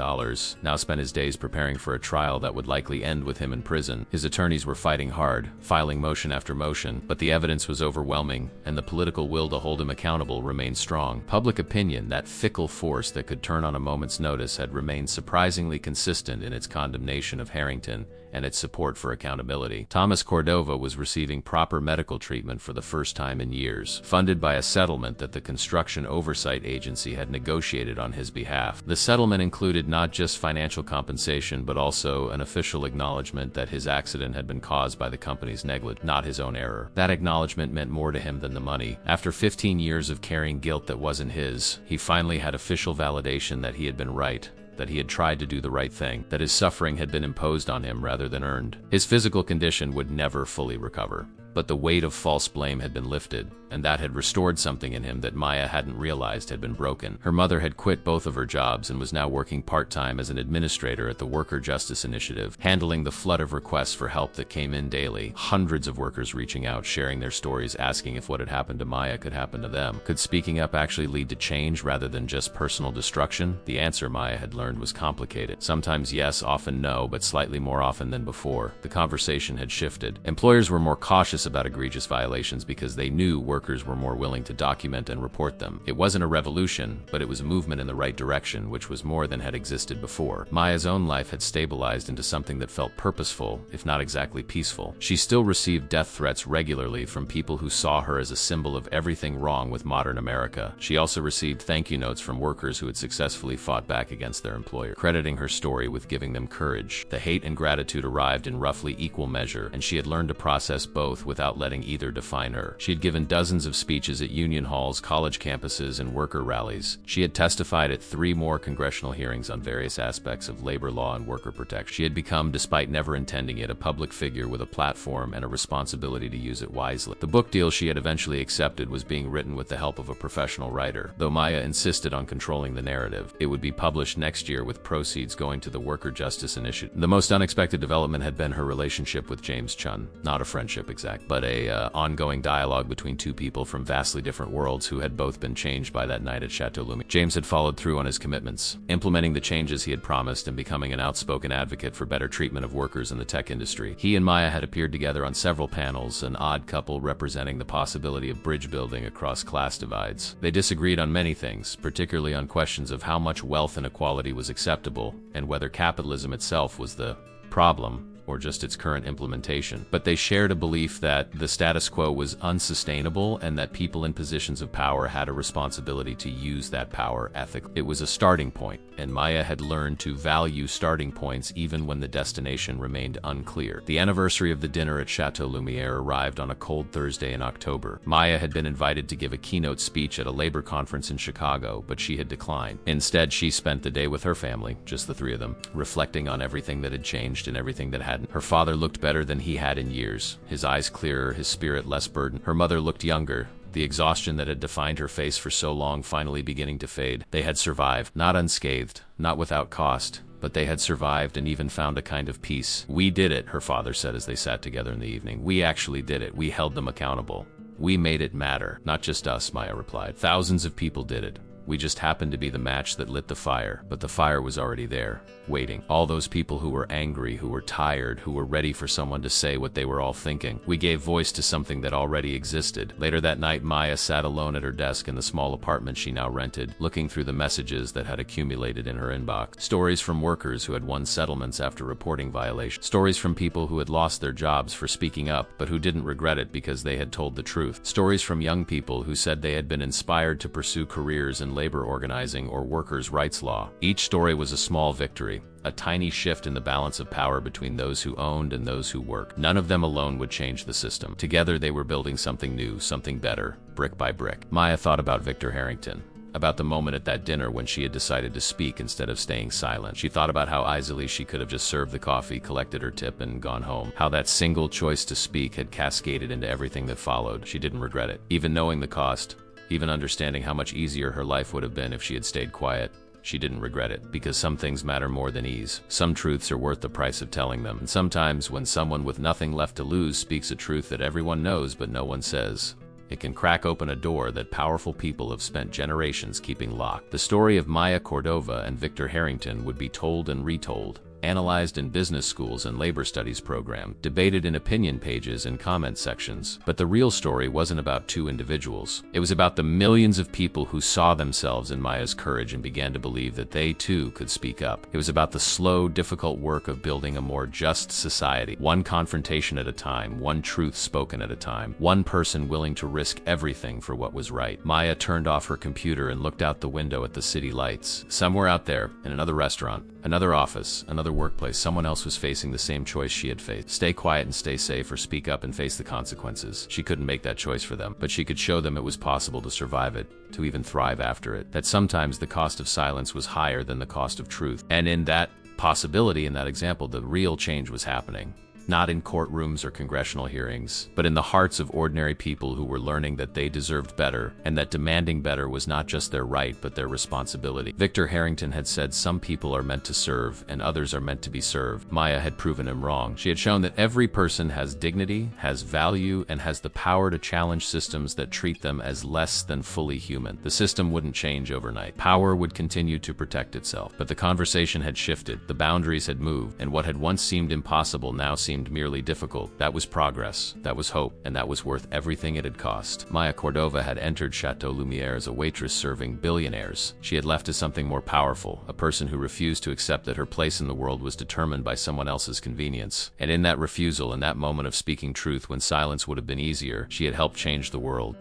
[SPEAKER 1] now spent his days preparing for a trial that would likely end with him in prison. His attorneys were fighting hard, filing motion after motion, but the evidence was overwhelming, and the political will to hold him accountable remained strong. Public opinion, that fickle force that could turn on a moment's notice, had remained surprisingly consistent in its condemnation of Harrington and its support for accountability. Thomas Cordova was receiving proper medical treatment for the first time in years, funded by a settlement that the Construction Oversight Agency had negotiated on his behalf. The settlement included not just financial compensation, but also an official acknowledgement that his accident had been caused by the company's negligence, not his own error. That acknowledgement meant more to him than the money. After 15 years of carrying guilt that wasn't his, he finally had official validation that he had been right, that he had tried to do the right thing, that his suffering had been imposed on him rather than earned. His physical condition would never fully recover, but the weight of false blame had been lifted, and that had restored something in him that Maya hadn't realized had been broken. Her mother had quit both of her jobs and was now working part-time as an administrator at the Worker Justice Initiative, handling the flood of requests for help that came in daily. Hundreds of workers reaching out, sharing their stories, asking if what had happened to Maya could happen to them. Could speaking up actually lead to change rather than just personal destruction? The answer, Maya had learned, was complicated. Sometimes yes, often no, but slightly more often than before. The conversation had shifted. Employers were more cautious about egregious violations because they knew workers were more willing to document and report them. It wasn't a revolution, but it was a movement in the right direction, which was more than had existed before. Maya's own life had stabilized into something that felt purposeful, if not exactly peaceful. She still received death threats regularly from people who saw her as a symbol of everything wrong with modern America. She also received thank you notes from workers who had successfully fought back against their employer, crediting her story with giving them courage. The hate and gratitude arrived in roughly equal measure, and she had learned to process both without letting either define her. She had given dozens of speeches at union halls, college campuses, and worker rallies. She had testified at 3 more congressional hearings on various aspects of labor law and worker protection. She had become, despite never intending it, a public figure with a platform and a responsibility to use it wisely. The book deal she had eventually accepted was being written with the help of a professional writer, though Maya insisted on controlling the narrative. It would be published next year with proceeds going to the Worker Justice Initiative. The most unexpected development had been her relationship with James Chun. Not a friendship exact, but a ongoing dialogue between two people from vastly different worlds who had both been changed by that night at Chateau Lumiere. James had followed through on his commitments, implementing the changes he had promised and becoming an outspoken advocate for better treatment of workers in the tech industry. He and Maya had appeared together on several panels, an odd couple representing the possibility of bridge building across class divides. They disagreed on many things, particularly on questions of how much wealth inequality was acceptable and whether capitalism itself was the problem or just its current implementation, but they shared a belief that the status quo was unsustainable and that people in positions of power had a responsibility to use that power ethically. It was a starting point, and Maya had learned to value starting points even when the destination remained unclear. The anniversary of the dinner at Chateau Lumiere arrived on a cold Thursday in October. Maya had been invited to give a keynote speech at a labor conference in Chicago, but she had declined. Instead, she spent the day with her family, just the three of them, reflecting on everything that had changed and everything that hadn't. Her father looked better than he had in years, his eyes clearer, his spirit less burdened. Her mother looked younger, the exhaustion that had defined her face for so long finally beginning to fade. They had survived, not unscathed, not without cost, but they had survived and even found a kind of peace. "We did it," her father said as they sat together in the evening. "We actually did it. We held them accountable. We made it matter." "Not just us," Maya replied. "Thousands of people did it. We just happened to be the match that lit the fire, but the fire was already there, waiting. All those people who were angry, who were tired, who were ready for someone to say what they were all thinking. We gave voice to something that already existed." Later that night, Maya sat alone at her desk in the small apartment she now rented, looking through the messages that had accumulated in her inbox. Stories from workers who had won settlements after reporting violations. Stories from people who had lost their jobs for speaking up, but who didn't regret it because they had told the truth. Stories from young people who said they had been inspired to pursue careers in labor organizing or workers' rights law. Each story was a small victory, a tiny shift in the balance of power between those who owned and those who worked. None of them alone would change the system. Together they were building something new, something better, brick by brick. Maya thought about Victor Harrington, about the moment at that dinner when she had decided to speak instead of staying silent. She thought about how easily she could have just served the coffee, collected her tip, and gone home. How that single choice to speak had cascaded into everything that followed. She didn't regret it. Even knowing the cost, even understanding how much easier her life would have been if she had stayed quiet, she didn't regret it, because some things matter more than ease. Some truths are worth the price of telling them. And sometimes when someone with nothing left to lose speaks a truth that everyone knows but no one says, it can crack open a door that powerful people have spent generations keeping locked. The story of Maya Cordova and Victor Harrington would be told and retold, analyzed in business schools and labor studies program, debated in opinion pages and comment sections. But the real story wasn't about two individuals. It was about the millions of people who saw themselves in Maya's courage and began to believe that they too could speak up. It was about the slow, difficult work of building a more just society, one confrontation at a time, one truth spoken at a time, one person willing to risk everything for what was right. Maya turned off her computer and looked out the window at the city lights. Somewhere out there, in another restaurant, another office, another workplace, someone else was facing the same choice she had faced. Stay quiet and stay safe, or speak up and face the consequences. She couldn't make that choice for them, but she could show them it was possible to survive it, to even thrive after it. That sometimes the cost of silence was higher than the cost of truth. And in that possibility, in that example, the real change was happening. Not in courtrooms or congressional hearings, but in the hearts of ordinary people who were learning that they deserved better, and that demanding better was not just their right, but their responsibility. Victor Harrington had said some people are meant to serve, and others are meant to be served. Maya had proven him wrong. She had shown that every person has dignity, has value, and has the power to challenge systems that treat them as less than fully human. The system wouldn't change overnight. Power would continue to protect itself. But the conversation had shifted, the boundaries had moved, and what had once seemed impossible now seemed merely difficult. That was progress, that was hope, and that was worth everything it had cost. Maya Cordova had entered Chateau Lumiere as a waitress serving billionaires. She had left as something more powerful, a person who refused to accept that her place in the world was determined by someone else's convenience. And in that refusal, in that moment of speaking truth when silence would have been easier, she had helped change the world.